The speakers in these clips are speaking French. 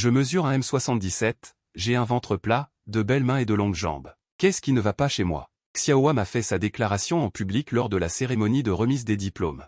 Je mesure un m77, j'ai un ventre plat, de belles mains et de longues jambes. Qu'est-ce qui ne va pas chez moi? Xiaohua m'a fait sa déclaration en public lors de la cérémonie de remise des diplômes.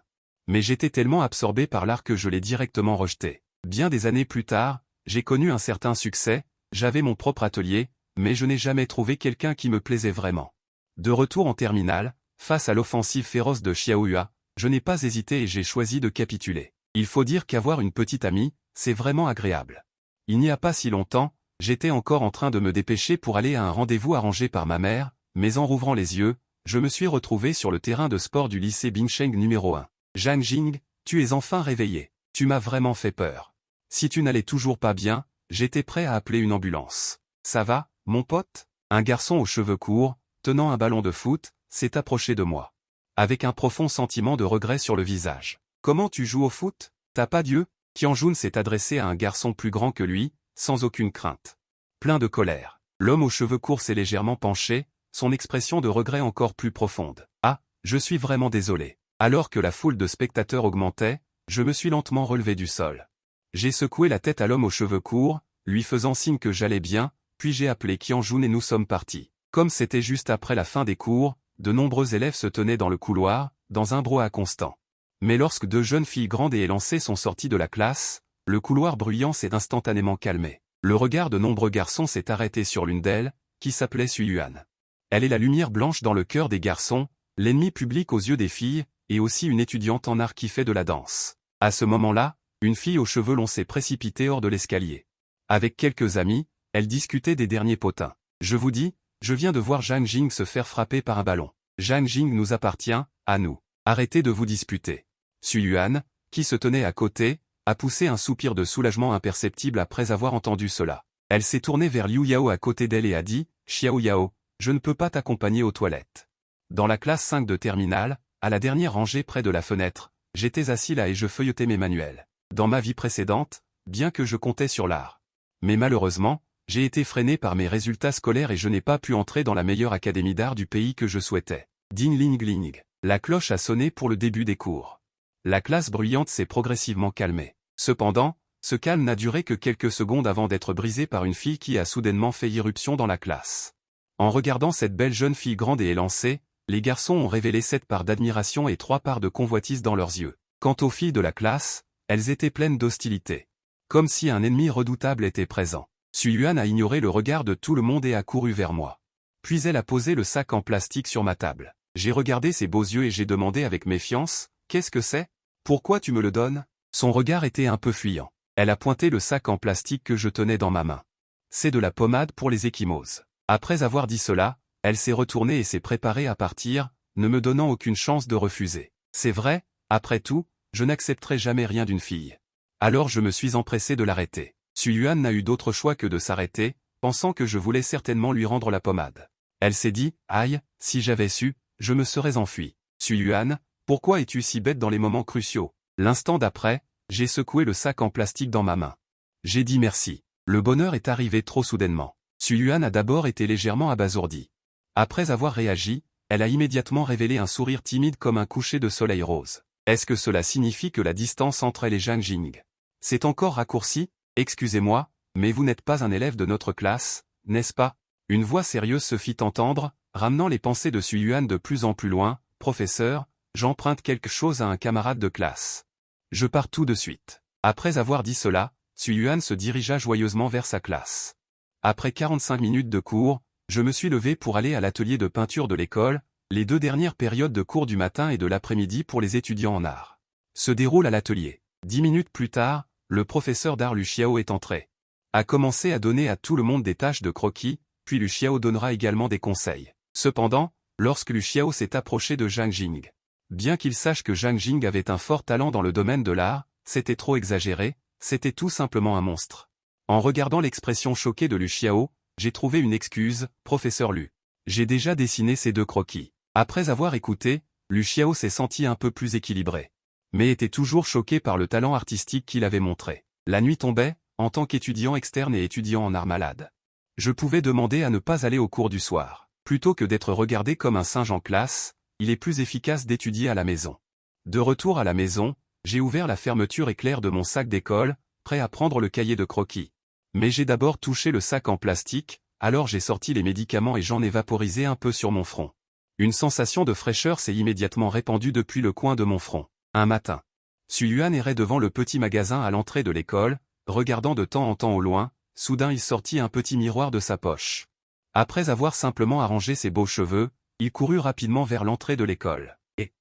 Mais j'étais tellement absorbé par l'art que je l'ai directement rejeté. Bien des années plus tard, j'ai connu un certain succès, j'avais mon propre atelier, mais je n'ai jamais trouvé quelqu'un qui me plaisait vraiment. De retour en terminale, face à l'offensive féroce de Xiaohua, je n'ai pas hésité et j'ai choisi de capituler. Il faut dire qu'avoir une petite amie, c'est vraiment agréable. Il n'y a pas si longtemps, j'étais encore en train de me dépêcher pour aller à un rendez-vous arrangé par ma mère, mais en rouvrant les yeux, je me suis retrouvé sur le terrain de sport du lycée Bingsheng numéro 1. Zhang Jing, tu es enfin réveillé. Tu m'as vraiment fait peur. Si tu n'allais toujours pas bien, j'étais prêt à appeler une ambulance. Ça va, mon pote? Un garçon aux cheveux courts, tenant un ballon de foot, s'est approché de moi. Avec un profond sentiment de regret sur le visage. Comment tu joues au foot? T'as pas d'yeux? Qianjun s'est adressé à un garçon plus grand que lui, sans aucune crainte. Plein de colère. L'homme aux cheveux courts s'est légèrement penché, son expression de regret encore plus profonde. Ah, je suis vraiment désolé. Alors que la foule de spectateurs augmentait, je me suis lentement relevé du sol. J'ai secoué la tête à l'homme aux cheveux courts, lui faisant signe que j'allais bien, puis j'ai appelé Qianjun et nous sommes partis. Comme c'était juste après la fin des cours, de nombreux élèves se tenaient dans le couloir, dans un brouhaha constant. Mais lorsque deux jeunes filles grandes et élancées sont sorties de la classe, le couloir bruyant s'est instantanément calmé. Le regard de nombreux garçons s'est arrêté sur l'une d'elles, qui s'appelait Suyuan. Elle est la lumière blanche dans le cœur des garçons, l'ennemi public aux yeux des filles, et aussi une étudiante en art qui fait de la danse. À ce moment-là, une fille aux cheveux longs s'est précipitée hors de l'escalier. Avec quelques amis, elle discutait des derniers potins. Je vous dis, je viens de voir Zhang Jing se faire frapper par un ballon. Zhang Jing nous appartient, à nous. Arrêtez de vous disputer. Suyuan, qui se tenait à côté, a poussé un soupir de soulagement imperceptible après avoir entendu cela. Elle s'est tournée vers Liu Yao à côté d'elle et a dit, « Xiao Yao, je ne peux pas t'accompagner aux toilettes. » Dans la classe 5 de terminale, à la dernière rangée près de la fenêtre, j'étais assis là et je feuilletais mes manuels. Dans ma vie précédente, bien que je comptais sur l'art. Mais malheureusement, j'ai été freiné par mes résultats scolaires et je n'ai pas pu entrer dans la meilleure académie d'art du pays que je souhaitais. Ding ling ling. La cloche a sonné pour le début des cours. La classe bruyante s'est progressivement calmée. Cependant, ce calme n'a duré que quelques secondes avant d'être brisé par une fille qui a soudainement fait irruption dans la classe. En regardant cette belle jeune fille grande et élancée, les garçons ont révélé 7 parts d'admiration et 3 parts de convoitise dans leurs yeux. Quant aux filles de la classe, elles étaient pleines d'hostilité. Comme si un ennemi redoutable était présent. Suyuan a ignoré le regard de tout le monde et a couru vers moi. Puis elle a posé le sac en plastique sur ma table. J'ai regardé ses beaux yeux et j'ai demandé avec méfiance, « Qu'est-ce que c'est? Pourquoi tu me le donnes ?» Son regard était un peu fuyant. Elle a pointé le sac en plastique que je tenais dans ma main. C'est de la pommade pour les ecchymoses. Après avoir dit cela, elle s'est retournée et s'est préparée à partir, ne me donnant aucune chance de refuser. C'est vrai, après tout, je n'accepterai jamais rien d'une fille. Alors je me suis empressé de l'arrêter. Suyuan n'a eu d'autre choix que de s'arrêter, pensant que je voulais certainement lui rendre la pommade. Elle s'est dit, « Aïe, si j'avais su, je me serais enfui. » Suyuan, pourquoi es-tu si bête dans les moments cruciaux? L'instant d'après, j'ai secoué le sac en plastique dans ma main. J'ai dit merci. Le bonheur est arrivé trop soudainement. Suyuan a d'abord été légèrement abasourdie. Après avoir réagi, elle a immédiatement révélé un sourire timide comme un coucher de soleil rose. Est-ce que cela signifie que la distance entre elle et Zhang Jing c'est encore raccourci? Excusez-moi, mais vous n'êtes pas un élève de notre classe, n'est-ce pas? Une voix sérieuse se fit entendre, ramenant les pensées de Suyuan de plus en plus loin. Professeur, j'emprunte quelque chose à un camarade de classe. Je pars tout de suite. Après avoir dit cela, Suyuan se dirigea joyeusement vers sa classe. Après 45 minutes de cours, je me suis levé pour aller à l'atelier de peinture de l'école, les 2 dernières périodes de cours du matin et de l'après-midi pour les étudiants en art. Se déroule à l'atelier. 10 minutes plus tard, le professeur d'art Lu Xiao est entré. A commencé à donner à tout le monde des tâches de croquis, puis Lu Xiao donnera également des conseils. Cependant, lorsque Lu Xiao s'est approché de Zhang Jing, bien qu'il sache que Zhang Jing avait un fort talent dans le domaine de l'art, c'était trop exagéré, c'était tout simplement un monstre. En regardant l'expression choquée de Lu Xiao, j'ai trouvé une excuse, professeur Lu. J'ai déjà dessiné ces 2 croquis. Après avoir écouté, Lu Xiao s'est senti un peu plus équilibré. Mais était toujours choqué par le talent artistique qu'il avait montré. La nuit tombait, en tant qu'étudiant externe et étudiant en art malade. Je pouvais demander à ne pas aller au cours du soir. Plutôt que d'être regardé comme un singe en classe, il est plus efficace d'étudier à la maison. De retour à la maison, j'ai ouvert la fermeture éclair de mon sac d'école, prêt à prendre le cahier de croquis. Mais j'ai d'abord touché le sac en plastique, alors j'ai sorti les médicaments et j'en ai vaporisé un peu sur mon front. Une sensation de fraîcheur s'est immédiatement répandue depuis le coin de mon front. Un matin, Suyuan errait devant le petit magasin à l'entrée de l'école, regardant de temps en temps au loin, soudain il sortit un petit miroir de sa poche. Après avoir simplement arrangé ses beaux cheveux, il courut rapidement vers l'entrée de l'école. Et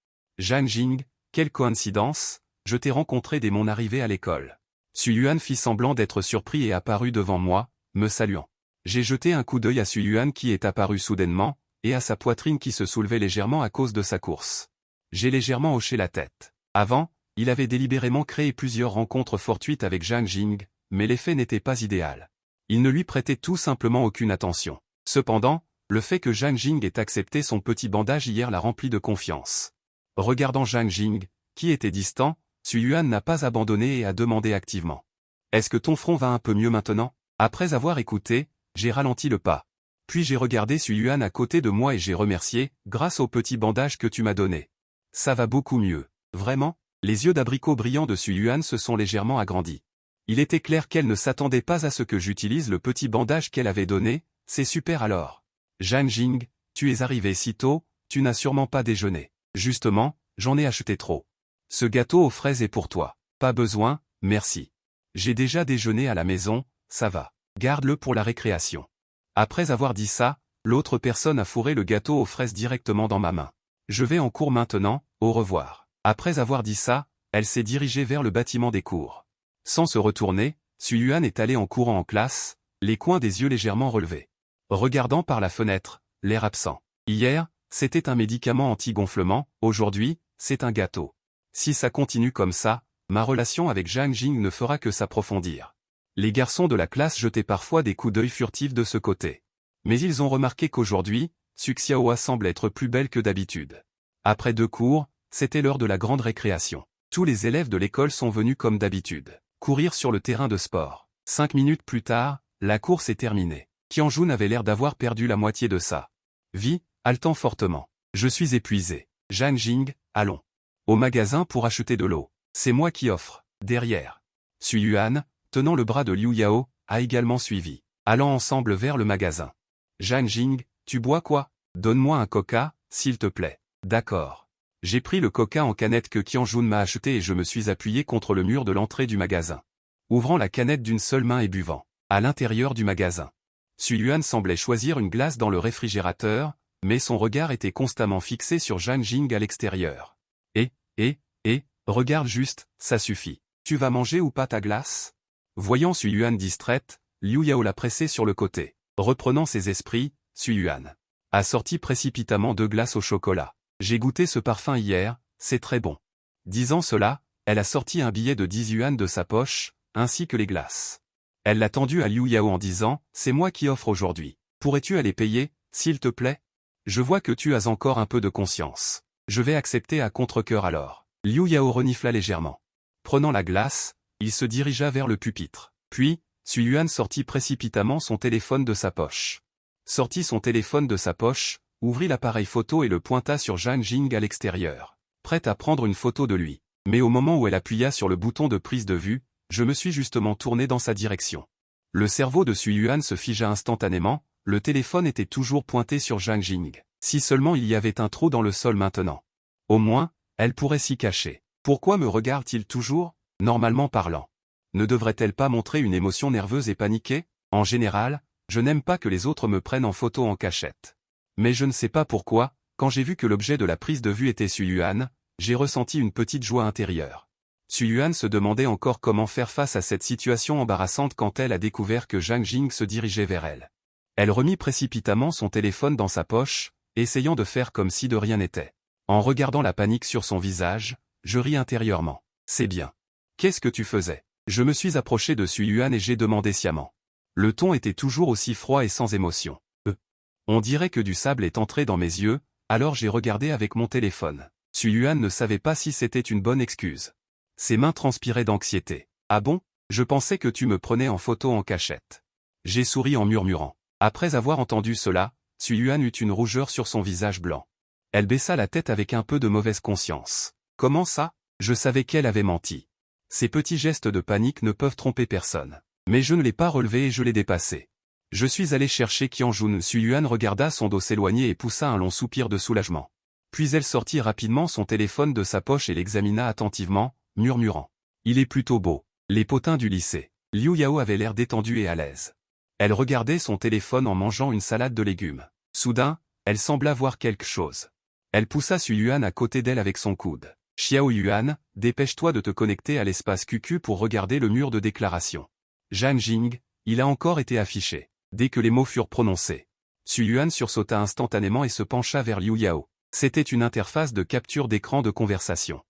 Zhang Jing, quelle coïncidence, je t'ai rencontré dès mon arrivée à l'école. Suyuan fit semblant d'être surpris et apparut devant moi, me saluant. J'ai jeté un coup d'œil à Suyuan qui est apparu soudainement, et à sa poitrine qui se soulevait légèrement à cause de sa course. J'ai légèrement hoché la tête. Avant, il avait délibérément créé plusieurs rencontres fortuites avec Zhang Jing, mais l'effet n'était pas idéal. Il ne lui prêtait tout simplement aucune attention. Cependant, le fait que Zhang Jing ait accepté son petit bandage hier l'a rempli de confiance. Regardant Zhang Jing, qui était distant, Suyuan n'a pas abandonné et a demandé activement. « Est-ce que ton front va un peu mieux maintenant ?» Après avoir écouté, j'ai ralenti le pas. Puis j'ai regardé Suyuan à côté de moi et j'ai remercié, grâce au petit bandage que tu m'as donné. Ça va beaucoup mieux. Vraiment? Les yeux d'abricot brillants de Suyuan se sont légèrement agrandis. Il était clair qu'elle ne s'attendait pas à ce que j'utilise le petit bandage qu'elle avait donné, c'est super alors. Zhang Jing, tu es arrivé si tôt, tu n'as sûrement pas déjeuné. Justement, j'en ai acheté trop. Ce gâteau aux fraises est pour toi. Pas besoin, merci. J'ai déjà déjeuné à la maison, ça va. Garde-le pour la récréation. Après avoir dit ça, l'autre personne a fourré le gâteau aux fraises directement dans ma main. Je vais en cours maintenant, au revoir. Après avoir dit ça, elle s'est dirigée vers le bâtiment des cours. Sans se retourner, Suyuan est allé en courant en classe, les coins des yeux légèrement relevés. Regardant par la fenêtre, l'air absent. Hier, c'était un médicament anti-gonflement, aujourd'hui, c'est un gâteau. Si ça continue comme ça, ma relation avec Zhang Jing ne fera que s'approfondir. Les garçons de la classe jetaient parfois des coups d'œil furtifs de ce côté. Mais ils ont remarqué qu'aujourd'hui, Su Xiaohua semble être plus belle que d'habitude. Après 2 cours, c'était l'heure de la grande récréation. Tous les élèves de l'école sont venus comme d'habitude, courir sur le terrain de sport. 5 minutes plus tard, la course est terminée. Qianjun avait l'air d'avoir perdu la moitié de sa vie, haletant fortement. Je suis épuisé. Zhang Jing, allons. Au magasin pour acheter de l'eau. C'est moi qui offre. Derrière. Suyuan, tenant le bras de Liu Yao, a également suivi, allant ensemble vers le magasin. Zhang Jing, tu bois quoi? Donne-moi un coca, s'il te plaît. D'accord. J'ai pris le coca en canette que Qianjun m'a acheté et je me suis appuyé contre le mur de l'entrée du magasin. Ouvrant la canette d'une seule main et buvant. À l'intérieur du magasin. Suyuan semblait choisir une glace dans le réfrigérateur, mais son regard était constamment fixé sur Zhang Jing à l'extérieur. Regarde juste, ça suffit. Tu vas manger ou pas ta glace? Voyant Suyuan distraite, Liu Yao l'a pressée sur le côté. Reprenant ses esprits, Suyuan a sorti précipitamment 2 glaces au chocolat. J'ai goûté ce parfum hier, c'est très bon. Disant cela, elle a sorti un billet de 10 yuan de sa poche, ainsi que les glaces. Elle l'a tendu à Liu Yao en disant, c'est moi qui offre aujourd'hui. Pourrais-tu aller payer, s'il te plaît? Je vois que tu as encore un peu de conscience. Je vais accepter à contre-cœur alors. Liu Yao renifla légèrement. Prenant la glace, il se dirigea vers le pupitre. Puis, Suyuan sortit précipitamment son téléphone de sa poche. Sortit son téléphone de sa poche, ouvrit l'appareil photo et le pointa sur Zhang Jing à l'extérieur. Prête à prendre une photo de lui. Mais au moment où elle appuya sur le bouton de prise de vue, je me suis justement tourné dans sa direction. Le cerveau de Suyuan se figea instantanément, le téléphone était toujours pointé sur Zhang Jing. Si seulement il y avait un trou dans le sol maintenant. Au moins, elle pourrait s'y cacher. Pourquoi me regarde-t-il toujours, normalement parlant? Ne devrait-elle pas montrer une émotion nerveuse et paniquée? En général, je n'aime pas que les autres me prennent en photo en cachette. Mais je ne sais pas pourquoi, quand j'ai vu que l'objet de la prise de vue était Suyuan, j'ai ressenti une petite joie intérieure. Suyuan se demandait encore comment faire face à cette situation embarrassante quand elle a découvert que Zhang Jing se dirigeait vers elle. Elle remit précipitamment son téléphone dans sa poche, essayant de faire comme si de rien n'était. En regardant la panique sur son visage, je ris intérieurement. C'est bien. Qu'est-ce que tu faisais? Je me suis approché de Suyuan et j'ai demandé sciemment. Le ton était toujours aussi froid et sans émotion. On dirait que du sable est entré dans mes yeux, alors j'ai regardé avec mon téléphone. Suyuan ne savait pas si c'était une bonne excuse. Ses mains transpiraient d'anxiété. Ah bon? Je pensais que tu me prenais en photo en cachette. J'ai souri en murmurant. Après avoir entendu cela, Suyuan eut une rougeur sur son visage blanc. Elle baissa la tête avec un peu de mauvaise conscience. Comment ça? Je savais qu'elle avait menti. Ces petits gestes de panique ne peuvent tromper personne. Mais je ne l'ai pas relevé et je l'ai dépassé. Je suis allé chercher Qianjun. Suyuan regarda son dos s'éloigner et poussa un long soupir de soulagement. Puis elle sortit rapidement son téléphone de sa poche et l'examina attentivement, murmurant. Il est plutôt beau. Les potins du lycée. Liu Yao avait l'air détendu et à l'aise. Elle regardait son téléphone en mangeant une salade de légumes. Soudain, elle sembla voir quelque chose. Elle poussa Suyuan à côté d'elle avec son coude. Xiao Yuan, dépêche-toi de te connecter à l'espace QQ pour regarder le mur de déclaration. Zhang Jing, il a encore été affiché. Dès que les mots furent prononcés, Suyuan sursauta instantanément et se pencha vers Liu Yao. C'était une interface de capture d'écran de conversation.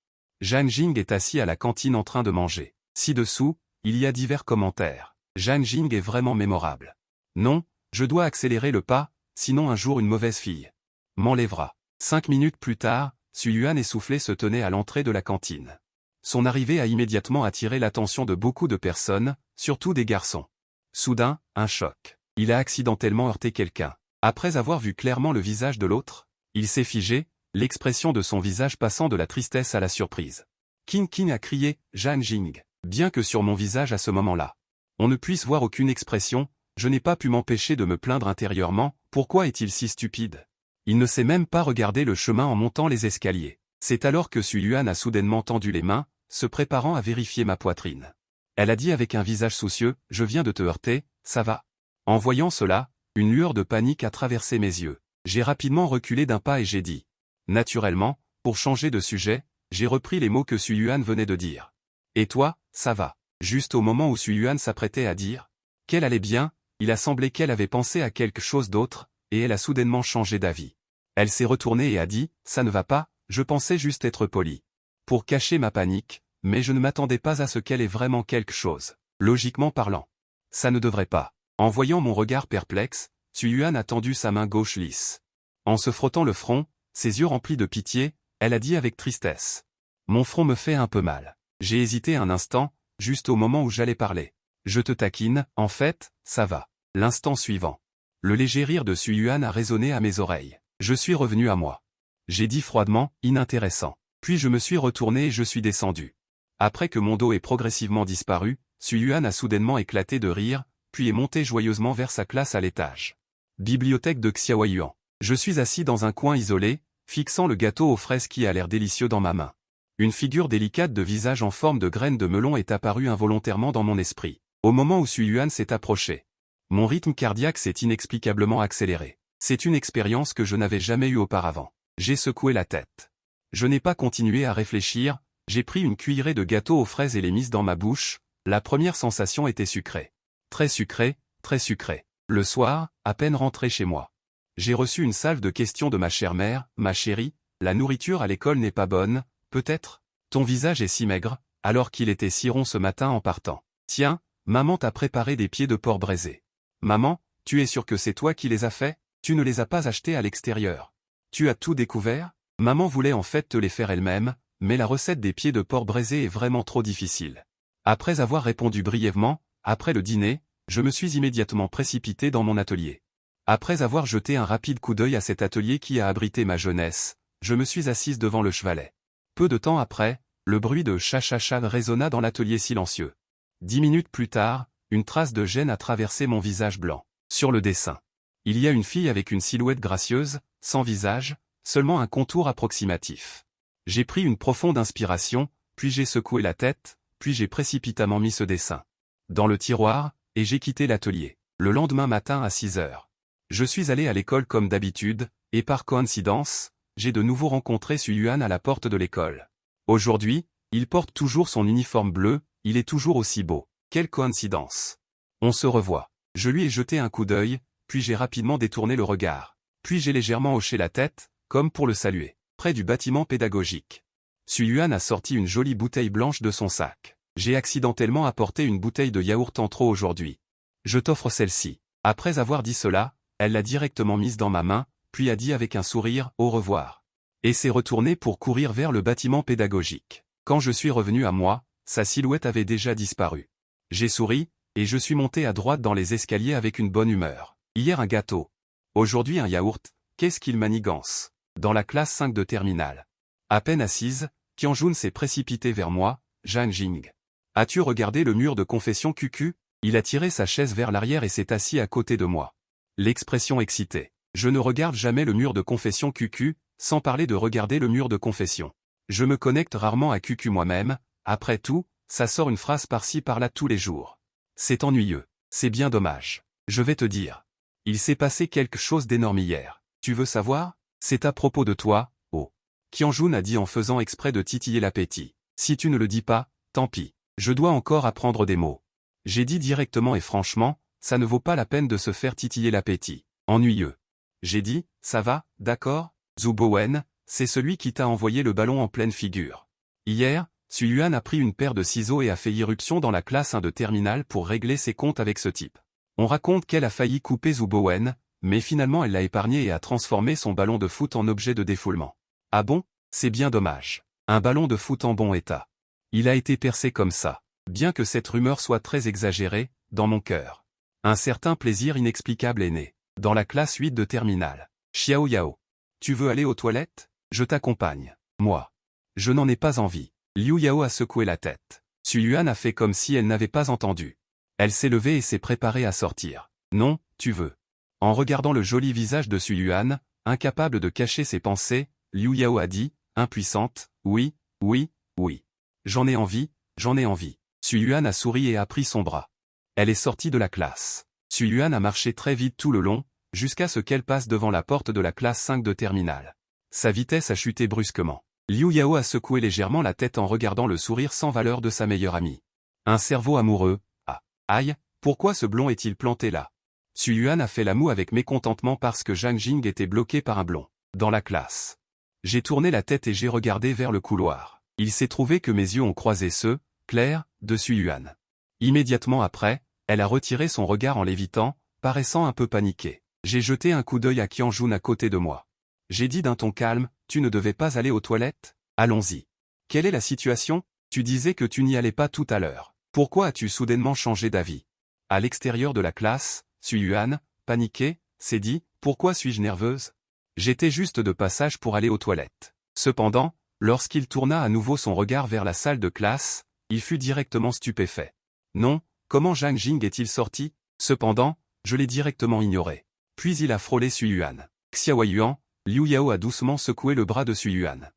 Zhang Jing est assis à la cantine en train de manger. Ci-dessous, il y a divers commentaires. Zhang Jing est vraiment mémorable. Non, je dois accélérer le pas, sinon un jour une mauvaise fille m'enlèvera. 5 minutes plus tard, Suyuan essoufflé se tenait à l'entrée de la cantine. Son arrivée a immédiatement attiré l'attention de beaucoup de personnes, surtout des garçons. Soudain, un choc. Il a accidentellement heurté quelqu'un. Après avoir vu clairement le visage de l'autre, il s'est figé, l'expression de son visage passant de la tristesse à la surprise. Qin Qin a crié, Zhang Jing. Bien que sur mon visage à ce moment-là, on ne puisse voir aucune expression, je n'ai pas pu m'empêcher de me plaindre intérieurement, pourquoi est-il si stupide? Il ne sait même pas regarder le chemin en montant les escaliers. C'est alors que Suyuan a soudainement tendu les mains, se préparant à vérifier ma poitrine. Elle a dit avec un visage soucieux, je viens de te heurter, ça va. En voyant cela, une lueur de panique a traversé mes yeux. J'ai rapidement reculé d'un pas et j'ai dit. Naturellement, pour changer de sujet, j'ai repris les mots que Suyuan venait de dire. Et toi, ça va. Juste au moment où Suyuan s'apprêtait à dire qu'elle allait bien, il a semblé qu'elle avait pensé à quelque chose d'autre, et elle a soudainement changé d'avis. Elle s'est retournée et a dit, ça ne va pas, je pensais juste être polie. Pour cacher ma panique, mais je ne m'attendais pas à ce qu'elle ait vraiment quelque chose. Logiquement parlant. Ça ne devrait pas. En voyant mon regard perplexe, Suyuan a tendu sa main gauche lisse. En se frottant le front, ses yeux remplis de pitié, elle a dit avec tristesse. Mon front me fait un peu mal. J'ai hésité un instant, juste au moment où j'allais parler. Je te taquine, en fait, ça va. L'instant suivant. Le léger rire de Suyuan a résonné à mes oreilles. Je suis revenu à moi. J'ai dit froidement, inintéressant. Puis je me suis retourné et je suis descendu. Après que mon dos ait progressivement disparu, Suyuan a soudainement éclaté de rire, puis est monté joyeusement vers sa classe à l'étage. Bibliothèque de Xiaoyuan. Je suis assis dans un coin isolé, fixant le gâteau aux fraises qui a l'air délicieux dans ma main. Une figure délicate de visage en forme de graine de melon est apparue involontairement dans mon esprit. Au moment où Suyuan s'est approché, mon rythme cardiaque s'est inexplicablement accéléré. C'est une expérience que je n'avais jamais eue auparavant. J'ai secoué la tête. Je n'ai pas continué à réfléchir, j'ai pris une cuillerée de gâteau aux fraises et l'ai mise dans ma bouche. La première sensation était sucrée. Très sucrée, très sucrée. Le soir, à peine rentré chez moi, j'ai reçu une salve de questions de ma chère mère, ma chérie, la nourriture à l'école n'est pas bonne, peut-être? Ton visage est si maigre, alors qu'il était si rond ce matin en partant. Tiens, maman t'a préparé des pieds de porc braisés. Maman, tu es sûre que c'est toi qui les as faits? Tu ne les as pas achetés à l'extérieur. Tu as tout découvert? Maman voulait en fait te les faire elle-même, mais la recette des pieds de porc braisés est vraiment trop difficile. Après avoir répondu brièvement, après le dîner, je me suis immédiatement précipité dans mon atelier. Après avoir jeté un rapide coup d'œil à cet atelier qui a abrité ma jeunesse, je me suis assise devant le chevalet. Peu de temps après, le bruit de cha-cha-cha résonna dans l'atelier silencieux. 10 minutes plus tard, une trace de gêne a traversé mon visage blanc. Sur le dessin, il y a une fille avec une silhouette gracieuse, sans visage, seulement un contour approximatif. J'ai pris une profonde inspiration, puis j'ai secoué la tête, puis j'ai précipitamment mis ce dessin dans le tiroir, et j'ai quitté l'atelier. Le lendemain matin à 6 heures. Je suis allé à l'école comme d'habitude, et par coïncidence, j'ai de nouveau rencontré Suyuan à la porte de l'école. Aujourd'hui, il porte toujours son uniforme bleu, il est toujours aussi beau. Quelle coïncidence. On se revoit. Je lui ai jeté un coup d'œil, puis j'ai rapidement détourné le regard. Puis j'ai légèrement hoché la tête, comme pour le saluer. Près du bâtiment pédagogique. Suyuan a sorti une jolie bouteille blanche de son sac. J'ai accidentellement apporté une bouteille de yaourt en trop aujourd'hui. Je t'offre celle-ci. Après avoir dit cela, elle l'a directement mise dans ma main, puis a dit avec un sourire « Au revoir ». Et s'est retournée pour courir vers le bâtiment pédagogique. Quand je suis revenu à moi, sa silhouette avait déjà disparu. J'ai souri, et je suis monté à droite dans les escaliers avec une bonne humeur. Hier un gâteau. Aujourd'hui un yaourt, qu'est-ce qu'il manigance. Dans la classe 5 de terminale. À peine assise, Qianjun s'est précipité vers moi, Zhang Jing. As-tu regardé le mur de confession QQ? Il a tiré sa chaise vers l'arrière et s'est assis à côté de moi. L'expression excitée. Je ne regarde jamais le mur de confession QQ, sans parler de regarder le mur de confession. Je me connecte rarement à QQ moi-même, après tout, ça sort une phrase par-ci par-là tous les jours. C'est ennuyeux. C'est bien dommage. Je vais te dire. Il s'est passé quelque chose d'énorme hier. Tu veux savoir? C'est à propos de toi, oh. Kyung-jun a dit en faisant exprès de titiller l'appétit. Si tu ne le dis pas, tant pis. Je dois encore apprendre des mots. J'ai dit directement et franchement, ça ne vaut pas la peine de se faire titiller l'appétit. Ennuyeux. J'ai dit, ça va, d'accord? Zhu Bowen, c'est celui qui t'a envoyé le ballon en pleine figure. Hier, Suyuan a pris une paire de ciseaux et a fait irruption dans la classe 1 de terminale pour régler ses comptes avec ce type. On raconte qu'elle a failli couper Zhu Bowen, mais finalement elle l'a épargné et a transformé son ballon de foot en objet de défoulement. Ah bon? C'est bien dommage. Un ballon de foot en bon état. Il a été percé comme ça. Bien que cette rumeur soit très exagérée, dans mon cœur. Un certain plaisir inexplicable est né. Dans la classe 8 de terminale. Xiao Yao. Tu veux aller aux toilettes? Je t'accompagne. Moi. Je n'en ai pas envie. Liu Yao a secoué la tête. Suyuan a fait comme si elle n'avait pas entendu. Elle s'est levée et s'est préparée à sortir. Non, tu veux. En regardant le joli visage de Suyuan, incapable de cacher ses pensées, Liu Yao a dit, impuissante, oui, oui, oui. J'en ai envie, j'en ai envie. Suyuan a souri et a pris son bras. Elle est sortie de la classe. Suyuan a marché très vite tout le long, jusqu'à ce qu'elle passe devant la porte de la classe 5 de terminale. Sa vitesse a chuté brusquement. Liu Yao a secoué légèrement la tête en regardant le sourire sans valeur de sa meilleure amie. Un cerveau amoureux, ah, aïe, pourquoi ce blond est-il planté là? Suyuan a fait la moue avec mécontentement parce que Zhang Jing était bloqué par un blond. Dans la classe. J'ai tourné la tête et j'ai regardé vers le couloir. Il s'est trouvé que mes yeux ont croisé ceux, clairs, de Suyuan. Immédiatement après, elle a retiré son regard en l'évitant, paraissant un peu paniquée. J'ai jeté un coup d'œil à Kyung-jun à côté de moi. J'ai dit d'un ton calme, tu ne devais pas aller aux toilettes? Allons-y. Quelle est la situation? Tu disais que tu n'y allais pas tout à l'heure. Pourquoi as-tu soudainement changé d'avis? À l'extérieur de la classe, Suyuan, paniquée, s'est dit, pourquoi suis-je nerveuse? J'étais juste de passage pour aller aux toilettes. Cependant, lorsqu'il tourna à nouveau son regard vers la salle de classe, il fut directement stupéfait. Non, comment Zhang Jing est-il sorti? Cependant, je l'ai directement ignoré. Puis il a frôlé Suyuan. Xiaoyuan, Liu Yao a doucement secoué le bras de Suyuan.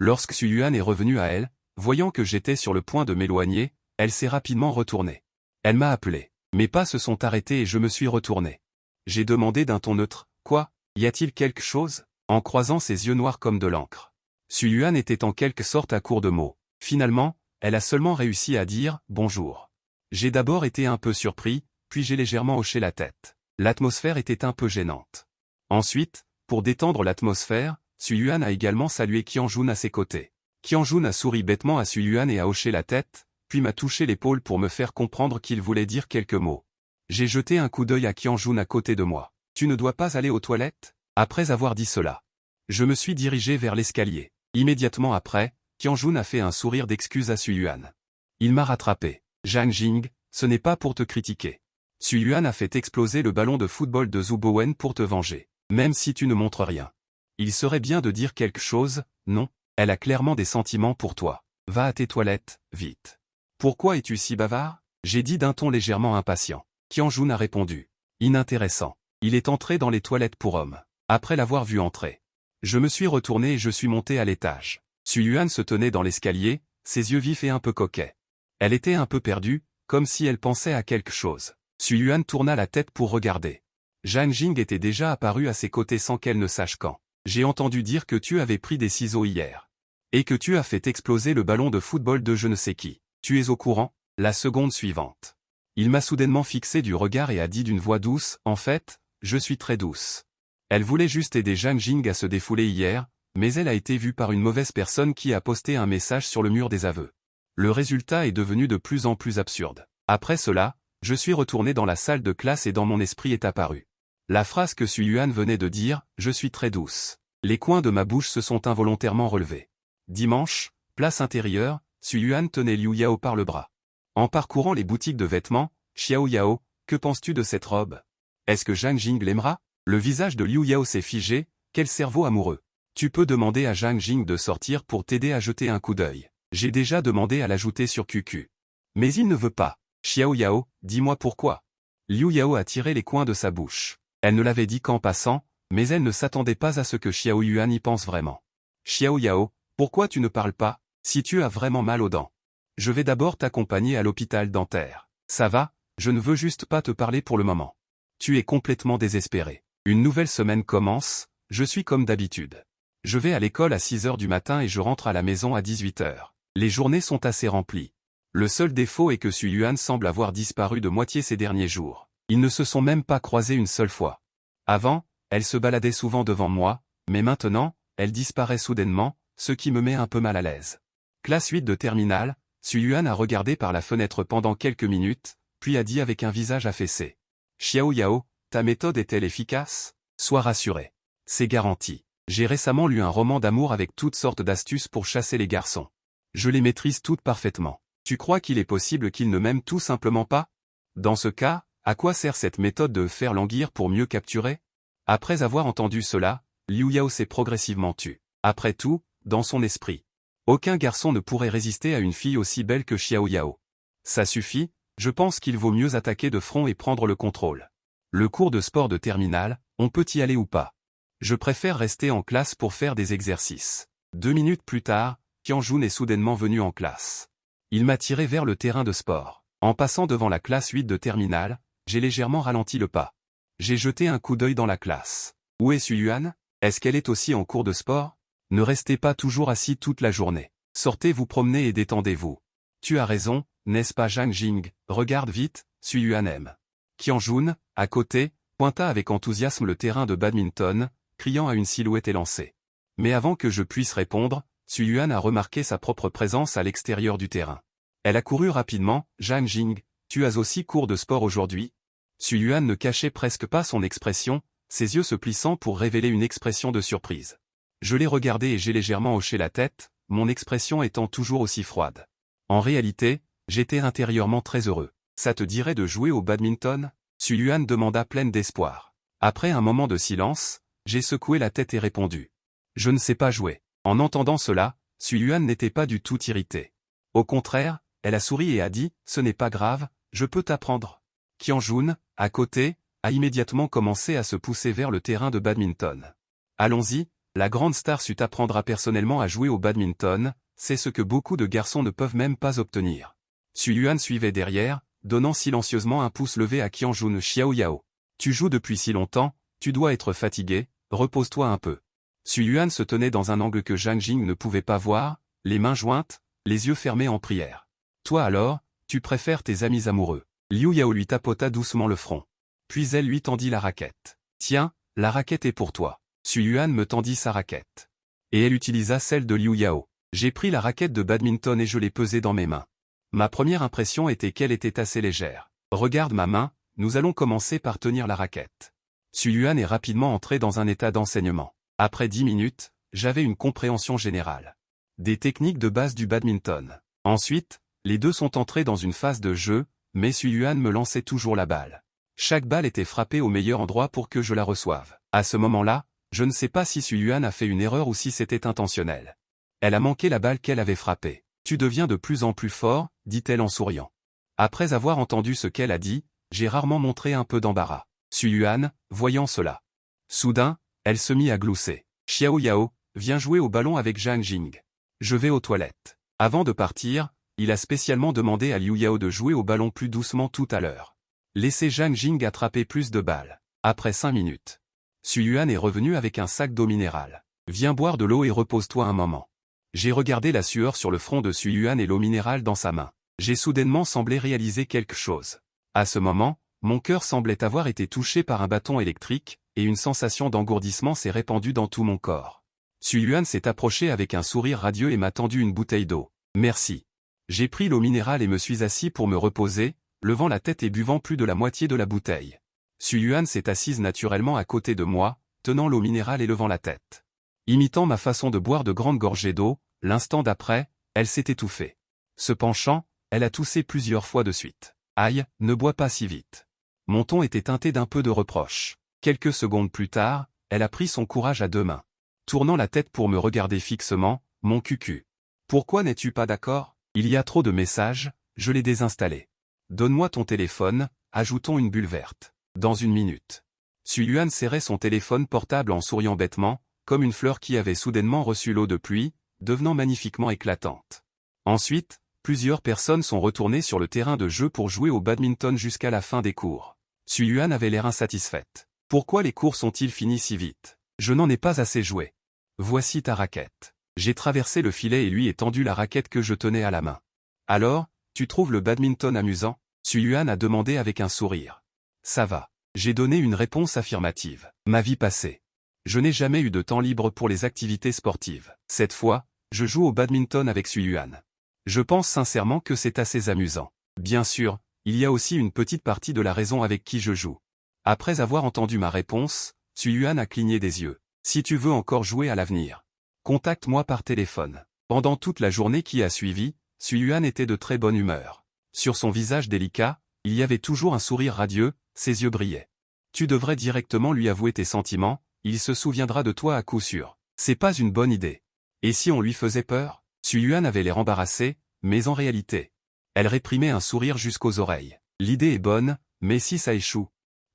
Lorsque Suyuan est revenu à elle, voyant que j'étais sur le point de m'éloigner, elle s'est rapidement retournée. Elle m'a appelé. Mes pas se sont arrêtés et je me suis retourné. J'ai demandé d'un ton neutre, quoi? Y a-t-il quelque chose? En croisant ses yeux noirs comme de l'encre. Suyuan était en quelque sorte à court de mots. Finalement, elle a seulement réussi à dire « bonjour ». J'ai d'abord été un peu surpris, puis j'ai légèrement hoché la tête. L'atmosphère était un peu gênante. Ensuite, pour détendre l'atmosphère, Suyuan a également salué Kyung-jun à ses côtés. Kyung-jun a souri bêtement à Suyuan et a hoché la tête, puis m'a touché l'épaule pour me faire comprendre qu'il voulait dire quelques mots. J'ai jeté un coup d'œil à Kyung-jun à côté de moi. Tu ne dois pas aller aux toilettes? Après avoir dit cela, je me suis dirigé vers l'escalier. Immédiatement après, Kyung-jun a fait un sourire d'excuse à Suyuan. Il m'a rattrapé. Zhang Jing, ce n'est pas pour te critiquer. Suyuan a fait exploser le ballon de football de Zhu Bowen pour te venger. Même si tu ne montres rien. Il serait bien de dire quelque chose, non? Elle a clairement des sentiments pour toi. Va à tes toilettes, vite. Pourquoi es-tu si bavard? J'ai dit d'un ton légèrement impatient. Kyung-jun a répondu. Inintéressant. Il est entré dans les toilettes pour hommes. Après l'avoir vu entrer. Je me suis retourné et je suis monté à l'étage. Suyuan se tenait dans l'escalier, ses yeux vifs et un peu coquets. Elle était un peu perdue, comme si elle pensait à quelque chose. Suyuan tourna la tête pour regarder. Zhang Jing était déjà apparu à ses côtés sans qu'elle ne sache quand. J'ai entendu dire que tu avais pris des ciseaux hier. Et que tu as fait exploser le ballon de football de je ne sais qui. Tu es au courant? La seconde suivante. Il m'a soudainement fixé du regard et a dit d'une voix douce, en fait, je suis très douce. Elle voulait juste aider Zhang Jing à se défouler hier, mais elle a été vue par une mauvaise personne qui a posté un message sur le mur des aveux. Le résultat est devenu de plus en plus absurde. Après cela, je suis retourné dans la salle de classe et dans mon esprit est apparu la phrase que Suyuan venait de dire, je suis très douce. Les coins de ma bouche se sont involontairement relevés. Dimanche, place intérieure, Suyuan tenait Liu Yao par le bras. En parcourant les boutiques de vêtements, Xiao Yao, que penses-tu de cette robe? Est-ce que Zhang Jing l'aimera? Le visage de Liu Yao s'est figé, quel cerveau amoureux. Tu peux demander à Zhang Jing de sortir pour t'aider à jeter un coup d'œil. J'ai déjà demandé à l'ajouter sur QQ. Mais il ne veut pas. Xiao Yao, dis-moi pourquoi. Liu Yao a tiré les coins de sa bouche. Elle ne l'avait dit qu'en passant, mais elle ne s'attendait pas à ce que Xiao Yuan y pense vraiment. Xiao Yao, pourquoi tu ne parles pas, si tu as vraiment mal aux dents? Je vais d'abord t'accompagner à l'hôpital dentaire. Ça va, je ne veux juste pas te parler pour le moment. Tu es complètement désespéré. Une nouvelle semaine commence, je suis comme d'habitude. Je vais à l'école à 6 heures du matin et je rentre à la maison à 18 heures. Les journées sont assez remplies. Le seul défaut est que Xu Yuan semble avoir disparu de moitié ces derniers jours. Ils ne se sont même pas croisés une seule fois. Avant, elle se baladait souvent devant moi, mais maintenant, elle disparaît soudainement, ce qui me met un peu mal à l'aise. Classe 8 de terminale, Xu Yuan a regardé par la fenêtre pendant quelques minutes, puis a dit avec un visage affaissé. Xiao Yao, ta méthode est-elle efficace? Sois rassuré. C'est garanti. J'ai récemment lu un roman d'amour avec toutes sortes d'astuces pour chasser les garçons. Je les maîtrise toutes parfaitement. Tu crois qu'il est possible qu'ils ne m'aiment tout simplement pas? Dans ce cas, à quoi sert cette méthode de faire languir pour mieux capturer? Après avoir entendu cela, Liu Yao s'est progressivement tu. Après tout, dans son esprit, aucun garçon ne pourrait résister à une fille aussi belle que Xiao Yao. Ça suffit, je pense qu'il vaut mieux attaquer de front et prendre le contrôle. Le cours de sport de terminale, on peut y aller ou pas? Je préfère rester en classe pour faire des exercices. 2 minutes plus tard, Qianjun est soudainement venu en classe. Il m'a tiré vers le terrain de sport. En passant devant la classe 8 de terminale, j'ai légèrement ralenti le pas. J'ai jeté un coup d'œil dans la classe. Où est Xu Yuan? Est-ce qu'elle est aussi en cours de sport? Ne restez pas toujours assis toute la journée. Sortez vous promener et détendez-vous. Tu as raison, n'est-ce pas Zhang Jing? Regarde vite, Xu Yuan aime. Qianjun, à côté, pointa avec enthousiasme le terrain de badminton, criant à une silhouette élancée. Mais avant que je puisse répondre, Xu Yuan a remarqué sa propre présence à l'extérieur du terrain. Elle a couru rapidement. Zhang Jing, tu as aussi cours de sport aujourd'hui? Xu Yuan ne cachait presque pas son expression, ses yeux se plissant pour révéler une expression de surprise. Je l'ai regardé et j'ai légèrement hoché la tête, mon expression étant toujours aussi froide. En réalité, j'étais intérieurement très heureux. Ça te dirait de jouer au badminton? Xu Yuan demanda pleine d'espoir. Après un moment de silence, j'ai secoué la tête et répondu. Je ne sais pas jouer. En entendant cela, Xu Yuan n'était pas du tout irritée. Au contraire, elle a souri et a dit, ce n'est pas grave, je peux t'apprendre. Qianjun, à côté, a immédiatement commencé à se pousser vers le terrain de badminton. Allons-y, la grande star sut t'apprendra personnellement à jouer au badminton, c'est ce que beaucoup de garçons ne peuvent même pas obtenir. Xu Yuan suivait derrière, donnant silencieusement un pouce levé à Qianjun. Xiao Yao. Tu joues depuis si longtemps, tu dois être fatigué, repose-toi un peu. Xu Yuan se tenait dans un angle que Zhang Jing ne pouvait pas voir, les mains jointes, les yeux fermés en prière. Toi alors, tu préfères tes amis amoureux. Liu Yao lui tapota doucement le front. Puis elle lui tendit la raquette. Tiens, la raquette est pour toi. Xu Yuan me tendit sa raquette. Et elle utilisa celle de Liu Yao. J'ai pris la raquette de badminton et je l'ai pesée dans mes mains. Ma première impression était qu'elle était assez légère. Regarde ma main, nous allons commencer par tenir la raquette. Xu Yuan est rapidement entré dans un état d'enseignement. Après 10 minutes, j'avais une compréhension générale. Des techniques de base du badminton. Ensuite, les deux sont entrés dans une phase de jeu, mais Xu Yuan me lançait toujours la balle. Chaque balle était frappée au meilleur endroit pour que je la reçoive. À ce moment-là, je ne sais pas si Xu Yuan a fait une erreur ou si c'était intentionnel. Elle a manqué la balle qu'elle avait frappée. Tu deviens de plus en plus fort, dit-elle en souriant. Après avoir entendu ce qu'elle a dit, j'ai rarement montré un peu d'embarras. Xu Yuan, voyant cela. Soudain, elle se mit à glousser. Xiao Yao, viens jouer au ballon avec Zhang Jing. Je vais aux toilettes. Avant de partir, il a spécialement demandé à Liu Yao de jouer au ballon plus doucement tout à l'heure. Laissez Zhang Jing attraper plus de balles. Après 5 minutes. Xu Yuan est revenu avec un sac d'eau minérale. Viens boire de l'eau et repose-toi un moment. J'ai regardé la sueur sur le front de Xu Yuan et l'eau minérale dans sa main. J'ai soudainement semblé réaliser quelque chose. À ce moment, mon cœur semblait avoir été touché par un bâton électrique, et une sensation d'engourdissement s'est répandue dans tout mon corps. Xu Yuan s'est approché avec un sourire radieux et m'a tendu une bouteille d'eau. Merci. J'ai pris l'eau minérale et me suis assis pour me reposer, levant la tête et buvant plus de la moitié de la bouteille. Xu Yuan s'est assise naturellement à côté de moi, tenant l'eau minérale et levant la tête. Imitant ma façon de boire de grandes gorgées d'eau, l'instant d'après, elle s'est étouffée. Se penchant, elle a toussé plusieurs fois de suite. Aïe, ne bois pas si vite. Mon ton était teinté d'un peu de reproche. Quelques secondes plus tard, elle a pris son courage à deux mains. Tournant la tête pour me regarder fixement, mon cucu. Pourquoi n'es-tu pas d'accord? Il y a trop de messages, je l'ai désinstallé. Donne-moi ton téléphone, ajoutons une bulle verte. Dans une minute. Xu Yuan serrait son téléphone portable en souriant bêtement, comme une fleur qui avait soudainement reçu l'eau de pluie, devenant magnifiquement éclatante. Ensuite, plusieurs personnes sont retournées sur le terrain de jeu pour jouer au badminton jusqu'à la fin des cours. Xu Yuan avait l'air insatisfaite. Pourquoi les cours sont-ils finis si vite? Je n'en ai pas assez joué. Voici ta raquette. J'ai traversé le filet et lui ai tendu la raquette que je tenais à la main. Alors, tu trouves le badminton amusant? Xu Yuan a demandé avec un sourire. Ça va. J'ai donné une réponse affirmative. Ma vie passée. Je n'ai jamais eu de temps libre pour les activités sportives. Cette fois, je joue au badminton avec Xu Yuan. Je pense sincèrement que c'est assez amusant. Bien sûr, il y a aussi une petite partie de la raison avec qui je joue. Après avoir entendu ma réponse, Xu Yuan a cligné des yeux. Si tu veux encore jouer à l'avenir, contacte-moi par téléphone. Pendant toute la journée qui a suivi, Xu Yuan était de très bonne humeur. Sur son visage délicat, il y avait toujours un sourire radieux, ses yeux brillaient. Tu devrais directement lui avouer tes sentiments, il se souviendra de toi à coup sûr. C'est pas une bonne idée. Et si on lui faisait peur? Xu Yuan avait l'air embarrassé, mais en réalité, elle réprimait un sourire jusqu'aux oreilles. L'idée est bonne, mais si ça échoue,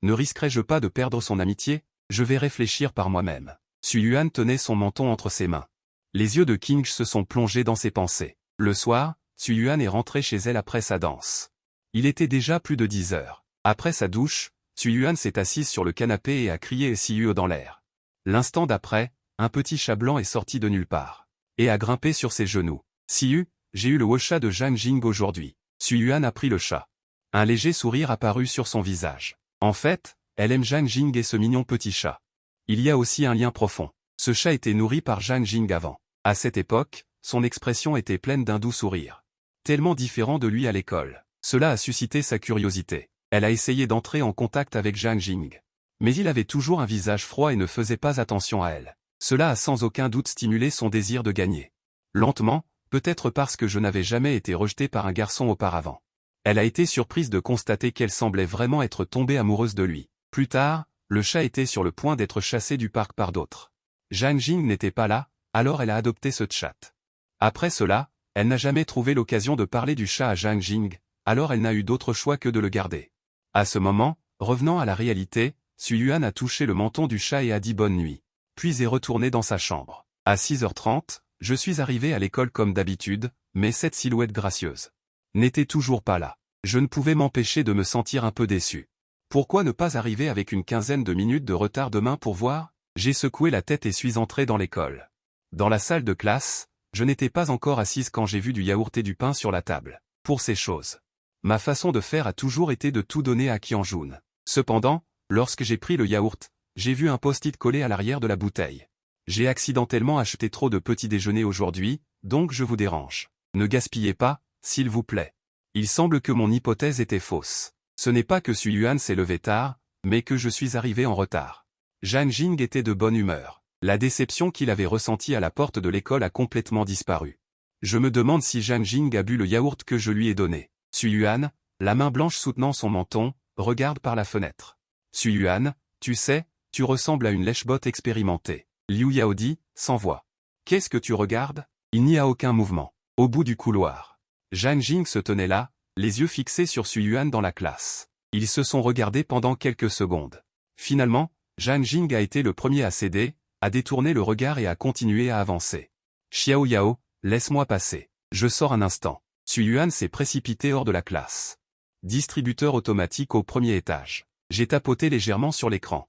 ne risquerais-je pas de perdre son amitié? Je vais réfléchir par moi-même. Xu Yuan tenait son menton entre ses mains. Les yeux de King se sont plongés dans ses pensées. Le soir, Xu Yuan est rentré chez elle après sa danse. Il était déjà plus de 10 heures. Après sa douche, Xu Yuan s'est assise sur le canapé et a crié Siu dans l'air. L'instant d'après, un petit chat blanc est sorti de nulle part. Et a grimpé sur ses genoux. Siu, j'ai eu le wo-chat de Zhang Jing aujourd'hui. Xu Yuan a pris le chat. Un léger sourire apparut sur son visage. En fait, elle aime Zhang Jing et ce mignon petit chat. Il y a aussi un lien profond. Ce chat était nourri par Zhang Jing avant. À cette époque, son expression était pleine d'un doux sourire. Tellement différent de lui à l'école. Cela a suscité sa curiosité. Elle a essayé d'entrer en contact avec Zhang Jing. Mais il avait toujours un visage froid et ne faisait pas attention à elle. Cela a sans aucun doute stimulé son désir de gagner. Lentement, peut-être parce que je n'avais jamais été rejetée par un garçon auparavant. Elle a été surprise de constater qu'elle semblait vraiment être tombée amoureuse de lui. Plus tard, le chat était sur le point d'être chassé du parc par d'autres. Zhang Jing n'était pas là, alors elle a adopté ce chat. Après cela, elle n'a jamais trouvé l'occasion de parler du chat à Zhang Jing, alors elle n'a eu d'autre choix que de le garder. À ce moment, revenant à la réalité, Xu Yuan a touché le menton du chat et a dit bonne nuit. Puis est retourné dans sa chambre. À 6h30, je suis arrivé à l'école comme d'habitude, mais cette silhouette gracieuse n'était toujours pas là. Je ne pouvais m'empêcher de me sentir un peu déçu. Pourquoi ne pas arriver avec une quinzaine de minutes de retard demain pour voir? J'ai secoué la tête et suis entré dans l'école. Dans la salle de classe, je n'étais pas encore assise quand j'ai vu du yaourt et du pain sur la table. Pour ces choses, ma façon de faire a toujours été de tout donner à Qianjun. Cependant, lorsque j'ai pris le yaourt, j'ai vu un post-it collé à l'arrière de la bouteille. J'ai accidentellement acheté trop de petit déjeuner aujourd'hui, donc je vous dérange. Ne gaspillez pas, s'il vous plaît. Il semble que mon hypothèse était fausse. Ce n'est pas que Xu Yuan s'est levé tard, mais que je suis arrivé en retard. Zhang Jing était de bonne humeur. La déception qu'il avait ressentie à la porte de l'école a complètement disparu. Je me demande si Zhang Jing a bu le yaourt que je lui ai donné. Xu Yuan, la main blanche soutenant son menton, regarde par la fenêtre. Xu Yuan, tu sais, tu ressembles à une lèche-botte expérimentée. Liu Yao dit, sans voix. Qu'est-ce que tu regardes? Il n'y a aucun mouvement. Au bout du couloir. Zhang Jing se tenait là, les yeux fixés sur Xu Yuan dans la classe. Ils se sont regardés pendant quelques secondes. Finalement, Zhang Jing a été le premier à céder, à détourner le regard et à continuer à avancer. Xiao Yao, laisse-moi passer. Je sors un instant. Xu Yuan s'est précipité hors de la classe. Distributeur automatique au premier étage. J'ai tapoté légèrement sur l'écran.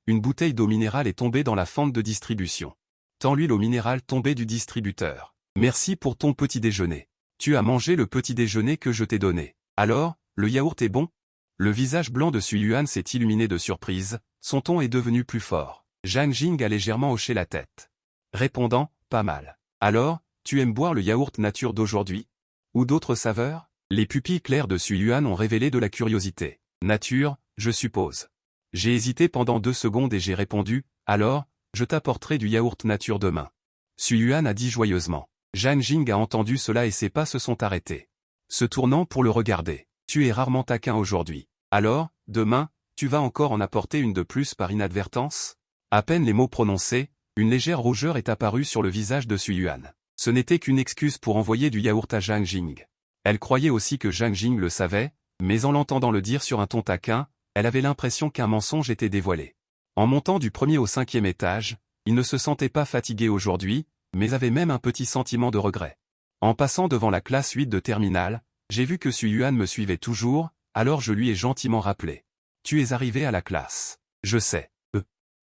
Une bouteille d'eau minérale est tombée dans la fente de distribution. Tant l'huile au minéral tombée du distributeur. Merci pour ton petit déjeuner. Tu as mangé le petit déjeuner que je t'ai donné. Alors, le yaourt est bon? Le visage blanc de Xu Yuan s'est illuminé de surprise, son ton est devenu plus fort. Zhang Jing a légèrement hoché la tête. Répondant, pas mal. Alors, tu aimes boire le yaourt nature d'aujourd'hui? Ou d'autres saveurs? Les pupilles claires de Xu Yuan ont révélé de la curiosité. Nature, je suppose. J'ai hésité pendant 2 secondes et j'ai répondu, alors, je t'apporterai du yaourt nature demain. Xu Yuan a dit joyeusement. Zhang Jing a entendu cela et ses pas se sont arrêtés. Se tournant pour le regarder. Tu es rarement taquin aujourd'hui. Alors, demain, tu vas encore en apporter une de plus par inadvertance? À peine les mots prononcés, une légère rougeur est apparue sur le visage de Xu Yuan. Ce n'était qu'une excuse pour envoyer du yaourt à Zhang Jing. Elle croyait aussi que Zhang Jing le savait, Mais en l'entendant le dire sur un ton taquin, elle avait l'impression qu'un mensonge était dévoilé. En montant du 1er au 5e étage, il ne se sentait pas fatigué aujourd'hui, mais avait même un petit sentiment de regret. En passant devant la classe 8 de terminale, j'ai vu que Su Yuan me suivait toujours, alors je lui ai gentiment rappelé. Tu es arrivé à la classe. Je sais.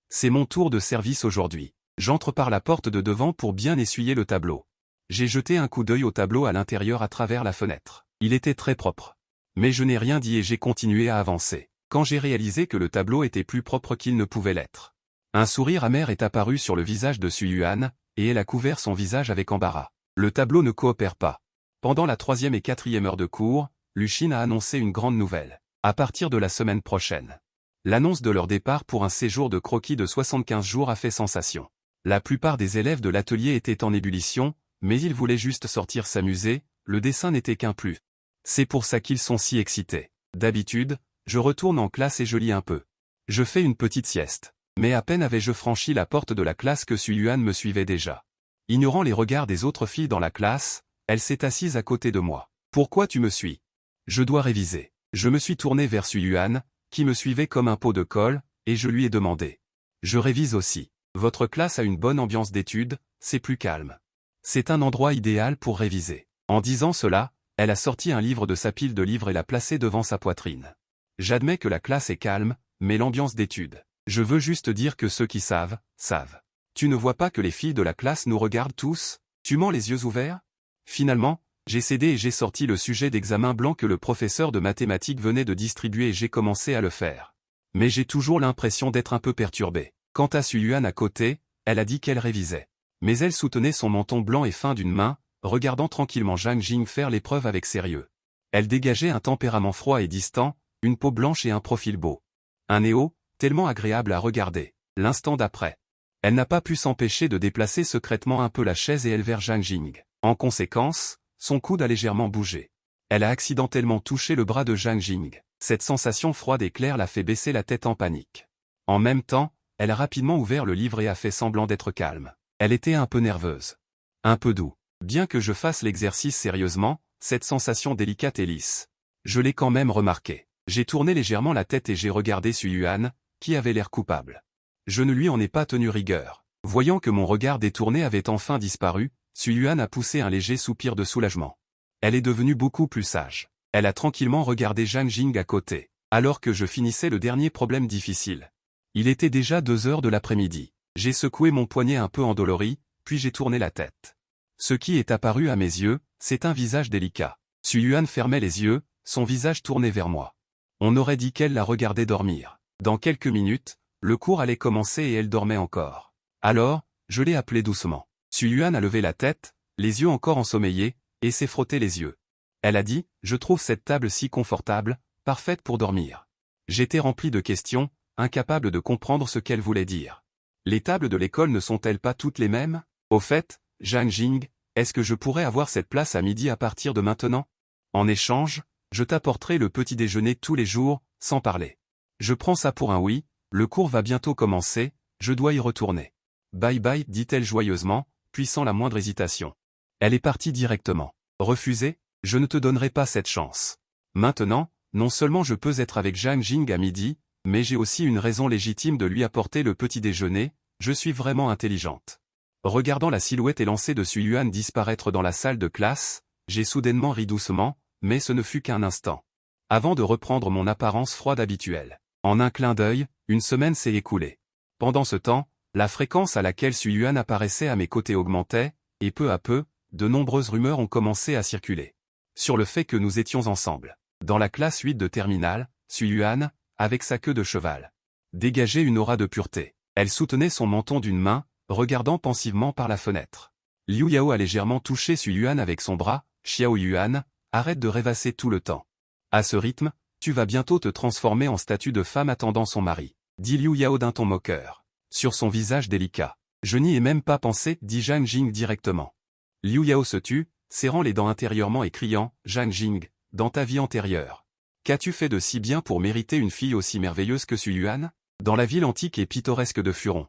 C'est mon tour de service aujourd'hui. J'entre par la porte de devant pour bien essuyer le tableau. J'ai jeté un coup d'œil au tableau à l'intérieur à travers la fenêtre. Il était très propre. Mais je n'ai rien dit et j'ai continué à avancer. Quand j'ai réalisé que le tableau était plus propre qu'il ne pouvait l'être. Un sourire amer est apparu sur le visage de Su Yuan, et elle a couvert son visage avec embarras. Le tableau ne coopère pas. Pendant la 3e et 4e heure de cours, Luchin a annoncé une grande nouvelle. À partir de la semaine prochaine. L'annonce de leur départ pour un séjour de croquis de 75 jours a fait sensation. La plupart des élèves de l'atelier étaient en ébullition, mais ils voulaient juste sortir s'amuser, le dessin n'était qu'un plus. C'est pour ça qu'ils sont si excités. D'habitude, je retourne en classe et je lis un peu. Je fais une petite sieste. Mais à peine avais-je franchi la porte de la classe que Su Yuan me suivait déjà. Ignorant les regards des autres filles dans la classe, elle s'est assise à côté de moi. Pourquoi tu me suis? Je dois réviser. Je me suis tourné vers Su Yuan, qui me suivait comme un pot de colle, et je lui ai demandé. Je révise aussi. Votre classe a une bonne ambiance d'études, c'est plus calme. C'est un endroit idéal pour réviser. En disant cela, elle a sorti un livre de sa pile de livres et l'a placé devant sa poitrine. J'admets que la classe est calme, mais l'ambiance d'études. Je veux juste dire que ceux qui savent, savent. Tu ne vois pas que les filles de la classe nous regardent tous? Tu mens les yeux ouverts? Finalement, j'ai cédé et j'ai sorti le sujet d'examen blanc que le professeur de mathématiques venait de distribuer et j'ai commencé à le faire. Mais j'ai toujours l'impression d'être un peu perturbé. Quant à Su Yuan à côté, elle a dit qu'elle révisait. Mais elle soutenait son menton blanc et fin d'une main, regardant tranquillement Zhang Jing faire l'épreuve avec sérieux. Elle dégageait un tempérament froid et distant, une peau blanche et un profil beau. Un néo, tellement agréable à regarder. L'instant d'après. Elle n'a pas pu s'empêcher de déplacer secrètement un peu la chaise et elle vers Zhang Jing. En conséquence, son coude a légèrement bougé. Elle a accidentellement touché le bras de Zhang Jing. Cette sensation froide et claire l'a fait baisser la tête en panique. En même temps, elle a rapidement ouvert le livre et a fait semblant d'être calme. Elle était un peu nerveuse. Un peu doux. Bien que je fasse l'exercice sérieusement, cette sensation délicate et lisse. Je l'ai quand même remarqué. J'ai tourné légèrement la tête et j'ai regardé Su Yuan, qui avait l'air coupable. Je ne lui en ai pas tenu rigueur. Voyant que mon regard détourné avait enfin disparu, Su Yuan a poussé un léger soupir de soulagement. Elle est devenue beaucoup plus sage. Elle a tranquillement regardé Zhang Jing à côté, alors que je finissais le dernier problème difficile. Il était déjà 2 heures de l'après-midi. J'ai secoué mon poignet un peu endolori, puis j'ai tourné la tête. Ce qui est apparu à mes yeux, c'est un visage délicat. Su Yuan fermait les yeux, son visage tourné vers moi. On aurait dit qu'elle la regardait dormir. Dans quelques minutes, le cours allait commencer et elle dormait encore. Alors, je l'ai appelée doucement. Su Yuan a levé la tête, les yeux encore ensommeillés, et s'est frotté les yeux. Elle a dit, « Je trouve cette table si confortable, parfaite pour dormir. » J'étais rempli de questions, incapable de comprendre ce qu'elle voulait dire. Les tables de l'école ne sont-elles pas toutes les mêmes? Au fait, Zhang Jing, est-ce que je pourrais avoir cette place à midi à partir de maintenant? En échange, je t'apporterai le petit déjeuner tous les jours, sans parler. Je prends ça pour un oui, le cours va bientôt commencer, je dois y retourner. Bye bye, dit-elle joyeusement, puis sans la moindre hésitation. Elle est partie directement. Refusé? Je ne te donnerai pas cette chance. Maintenant, non seulement je peux être avec Zhang Jing à midi, mais j'ai aussi une raison légitime de lui apporter le petit déjeuner, je suis vraiment intelligente. Regardant la silhouette élancée de Su Yuan disparaître dans la salle de classe, j'ai soudainement ri doucement, mais ce ne fut qu'un instant. Avant de reprendre mon apparence froide habituelle. En un clin d'œil, une semaine s'est écoulée. Pendant ce temps, la fréquence à laquelle Su Yuan apparaissait à mes côtés augmentait, et peu à peu, de nombreuses rumeurs ont commencé à circuler. Sur le fait que nous étions ensemble. Dans la classe 8 de terminale, Su Yuan, avec sa queue de cheval, dégageait une aura de pureté. Elle soutenait son menton d'une main, regardant pensivement par la fenêtre. Liu Yao a légèrement touché Su Yuan avec son bras. Xiao Yuan, arrête de rêvasser tout le temps. À ce rythme, tu vas bientôt te transformer en statue de femme attendant son mari, dit Liu Yao d'un ton moqueur. Sur son visage délicat. Je n'y ai même pas pensé, dit Zhang Jing directement. Liu Yao se tut, serrant les dents intérieurement et criant, Zhang Jing, dans ta vie antérieure. Qu'as-tu fait de si bien pour mériter une fille aussi merveilleuse que Su Yuan? Dans la ville antique et pittoresque de Furon.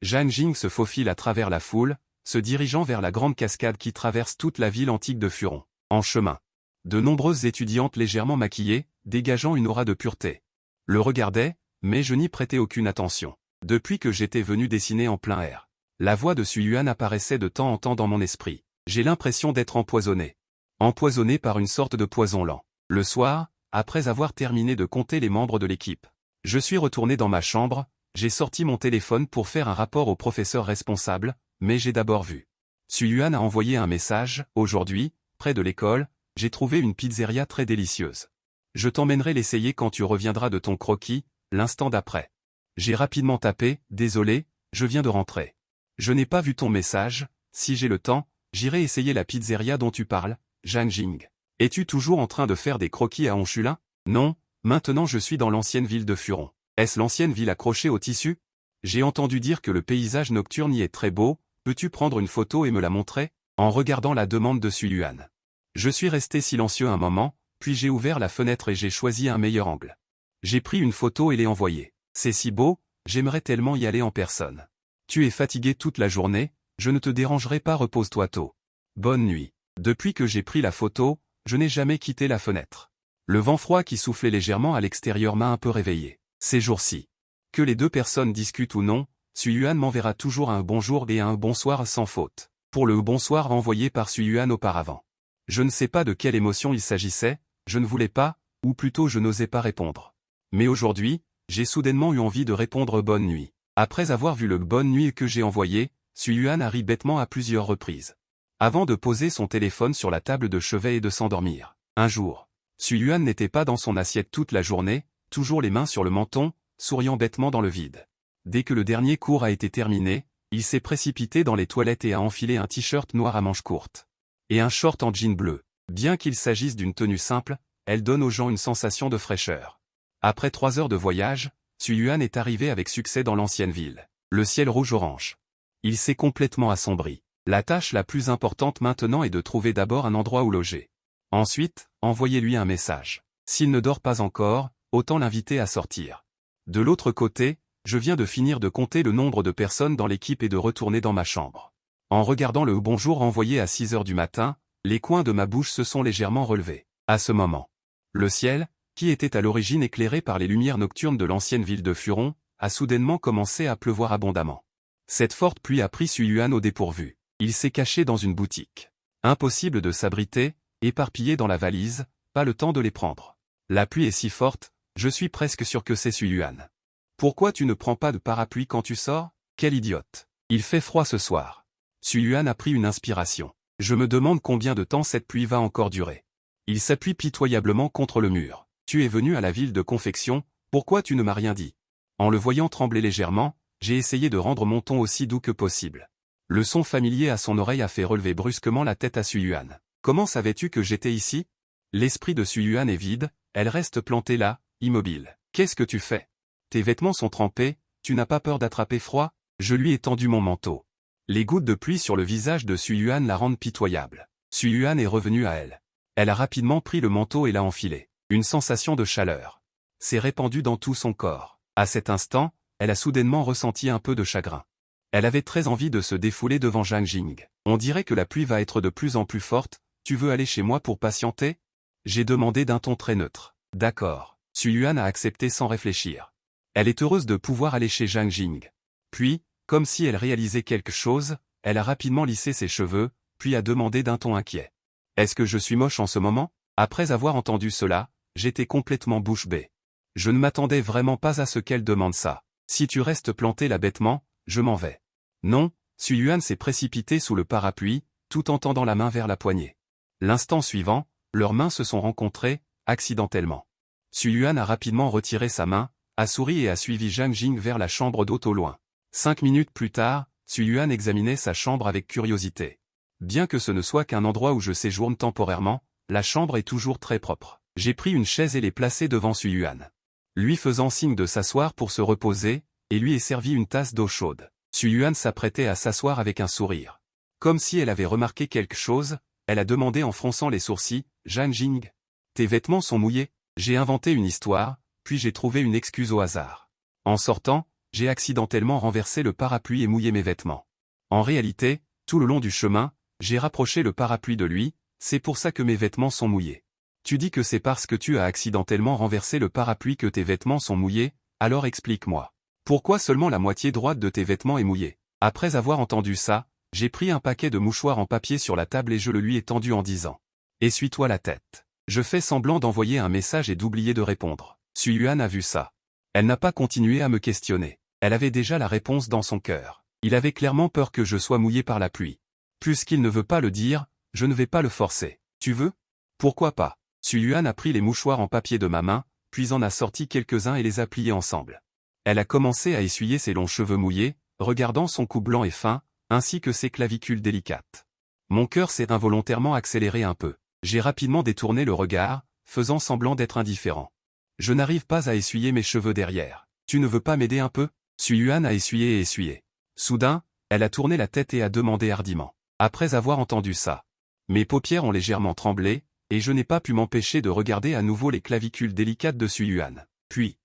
Zhang Jing se faufile à travers la foule, se dirigeant vers la grande cascade qui traverse toute la ville antique de Furon. En chemin. De nombreuses étudiantes légèrement maquillées, dégageant une aura de pureté. Le regardais, mais je n'y prêtais aucune attention. Depuis que j'étais venu dessiner en plein air, la voix de Sue Yuan apparaissait de temps en temps dans mon esprit. J'ai l'impression d'être empoisonné. Empoisonné par une sorte de poison lent. Le soir, après avoir terminé de compter les membres de l'équipe, je suis retourné dans ma chambre, j'ai sorti mon téléphone pour faire un rapport au professeur responsable, mais j'ai d'abord vu. Sue Yuan a envoyé un message, aujourd'hui, près de l'école, j'ai trouvé une pizzeria très délicieuse. Je t'emmènerai l'essayer quand tu reviendras de ton croquis, l'instant d'après. J'ai rapidement tapé, désolé, je viens de rentrer. Je n'ai pas vu ton message, si j'ai le temps, j'irai essayer la pizzeria dont tu parles, Zhang Jing. Es-tu toujours en train de faire des croquis à Honchulin? Non, maintenant je suis dans l'ancienne ville de Furon. Est-ce l'ancienne ville accrochée au tissu? J'ai entendu dire que le paysage nocturne y est très beau, peux-tu prendre une photo et me la montrer? En regardant la demande de Sue Yuan. Je suis resté silencieux un moment, puis j'ai ouvert la fenêtre et j'ai choisi un meilleur angle. J'ai pris une photo et l'ai envoyée. C'est si beau, j'aimerais tellement y aller en personne. Tu es fatigué toute la journée, je ne te dérangerai pas, repose-toi tôt. Bonne nuit. Depuis que j'ai pris la photo, je n'ai jamais quitté la fenêtre. Le vent froid qui soufflait légèrement à l'extérieur m'a un peu réveillé. Ces jours-ci. Que les deux personnes discutent ou non, Sue Yuan m'enverra toujours un bonjour et un bonsoir sans faute. Pour le bonsoir envoyé par Sue Yuan auparavant. Je ne sais pas de quelle émotion il s'agissait, je ne voulais pas, ou plutôt je n'osais pas répondre. Mais aujourd'hui, j'ai soudainement eu envie de répondre bonne nuit. Après avoir vu le bonne nuit que j'ai envoyé, Sue Yuan a ri bêtement à plusieurs reprises. Avant de poser son téléphone sur la table de chevet et de s'endormir. Un jour, Sue Yuan n'était pas dans son assiette toute la journée, toujours les mains sur le menton, souriant bêtement dans le vide. Dès que le dernier cours a été terminé, il s'est précipité dans les toilettes et a enfilé un t-shirt noir à manches courtes. Et un short en jean bleu. Bien qu'il s'agisse d'une tenue simple, elle donne aux gens une sensation de fraîcheur. Après 3 heures de voyage, Sue Yuan est arrivé avec succès dans l'ancienne ville. Le ciel rouge-orange. Il s'est complètement assombri. La tâche la plus importante maintenant est de trouver d'abord un endroit où loger. Ensuite, envoyez-lui un message. S'il ne dort pas encore, autant l'inviter à sortir. De l'autre côté, je viens de finir de compter le nombre de personnes dans l'équipe et de retourner dans ma chambre. En regardant le bonjour envoyé à 6 heures du matin, les coins de ma bouche se sont légèrement relevés. À ce moment, le ciel, qui était à l'origine éclairé par les lumières nocturnes de l'ancienne ville de Furon, a soudainement commencé à pleuvoir abondamment. Cette forte pluie a pris Sue Yuan au dépourvu. Il s'est caché dans une boutique. Impossible de s'abriter, éparpillé dans la valise, pas le temps de les prendre. La pluie est si forte, je suis presque sûr que c'est Sue Yuan. Pourquoi tu ne prends pas de parapluie quand tu sors? Quel idiote. Il fait froid ce soir. Sue Yuan a pris une inspiration. Je me demande combien de temps cette pluie va encore durer. Il s'appuie pitoyablement contre le mur. Tu es venu à la ville de confection, pourquoi tu ne m'as rien dit? En le voyant trembler légèrement, j'ai essayé de rendre mon ton aussi doux que possible. Le son familier à son oreille a fait relever brusquement la tête à Sue Yuan. Comment savais-tu que j'étais ici? L'esprit de Sue Yuan est vide, elle reste plantée là, immobile. Qu'est-ce que tu fais? Tes vêtements sont trempés, tu n'as pas peur d'attraper froid? Je lui ai tendu mon manteau. Les gouttes de pluie sur le visage de Sue Yuan la rendent pitoyable. Sue Yuan est revenue à elle. Elle a rapidement pris le manteau et l'a enfilé. Une sensation de chaleur s'est répandue dans tout son corps. À cet instant, elle a soudainement ressenti un peu de chagrin. Elle avait très envie de se défouler devant Zhang Jing. On dirait que la pluie va être de plus en plus forte, tu veux aller chez moi pour patienter? J'ai demandé d'un ton très neutre. D'accord. Sue Yuan a accepté sans réfléchir. Elle est heureuse de pouvoir aller chez Zhang Jing. Puis, comme si elle réalisait quelque chose, elle a rapidement lissé ses cheveux, puis a demandé d'un ton inquiet. Est-ce que je suis moche en ce moment? Après avoir entendu cela, j'étais complètement bouche bée. Je ne m'attendais vraiment pas à ce qu'elle demande ça. Si tu restes planté là bêtement, je m'en vais. Non, Sue Yuan s'est précipité sous le parapluie, tout en tendant la main vers la poignée. L'instant suivant, leurs mains se sont rencontrées, accidentellement. Sue Yuan a rapidement retiré sa main, a souri et a suivi Zhang Jing vers la chambre d'hôte au loin. 5 minutes plus tard, Sue Yuan examinait sa chambre avec curiosité. Bien que ce ne soit qu'un endroit où je séjourne temporairement, la chambre est toujours très propre. J'ai pris une chaise et l'ai placée devant Sue Yuan. Lui faisant signe de s'asseoir pour se reposer, et lui ai servi une tasse d'eau chaude. Sue Yuan s'apprêtait à s'asseoir avec un sourire. Comme si elle avait remarqué quelque chose, elle a demandé en fronçant les sourcils, Zhang Jing. Tes vêtements sont mouillés? J'ai inventé une histoire, puis j'ai trouvé une excuse au hasard. En sortant, j'ai accidentellement renversé le parapluie et mouillé mes vêtements. En réalité, tout le long du chemin, j'ai rapproché le parapluie de lui, c'est pour ça que mes vêtements sont mouillés. Tu dis que c'est parce que tu as accidentellement renversé le parapluie que tes vêtements sont mouillés, alors explique-moi. Pourquoi seulement la moitié droite de tes vêtements est mouillée? Après avoir entendu ça, j'ai pris un paquet de mouchoirs en papier sur la table et je le lui ai tendu en disant. Essuie-toi la tête. Je fais semblant d'envoyer un message et d'oublier de répondre. Suyuan a vu ça. Elle n'a pas continué à me questionner. Elle avait déjà la réponse dans son cœur. Il avait clairement peur que je sois mouillé par la pluie. Puisqu'il ne veut pas le dire, je ne vais pas le forcer. Tu veux? Pourquoi pas? Suyuan a pris les mouchoirs en papier de ma main, puis en a sorti quelques-uns et les a pliés ensemble. Elle a commencé à essuyer ses longs cheveux mouillés, regardant son cou blanc et fin, ainsi que ses clavicules délicates. Mon cœur s'est involontairement accéléré un peu. J'ai rapidement détourné le regard, faisant semblant d'être indifférent. Je n'arrive pas à essuyer mes cheveux derrière. Tu ne veux pas m'aider un peu? Suyuan a essuyé et essuyé. Soudain, elle a tourné la tête et a demandé hardiment. Après avoir entendu ça, mes paupières ont légèrement tremblé, et je n'ai pas pu m'empêcher de regarder à nouveau les clavicules délicates de Suyuan. Puis,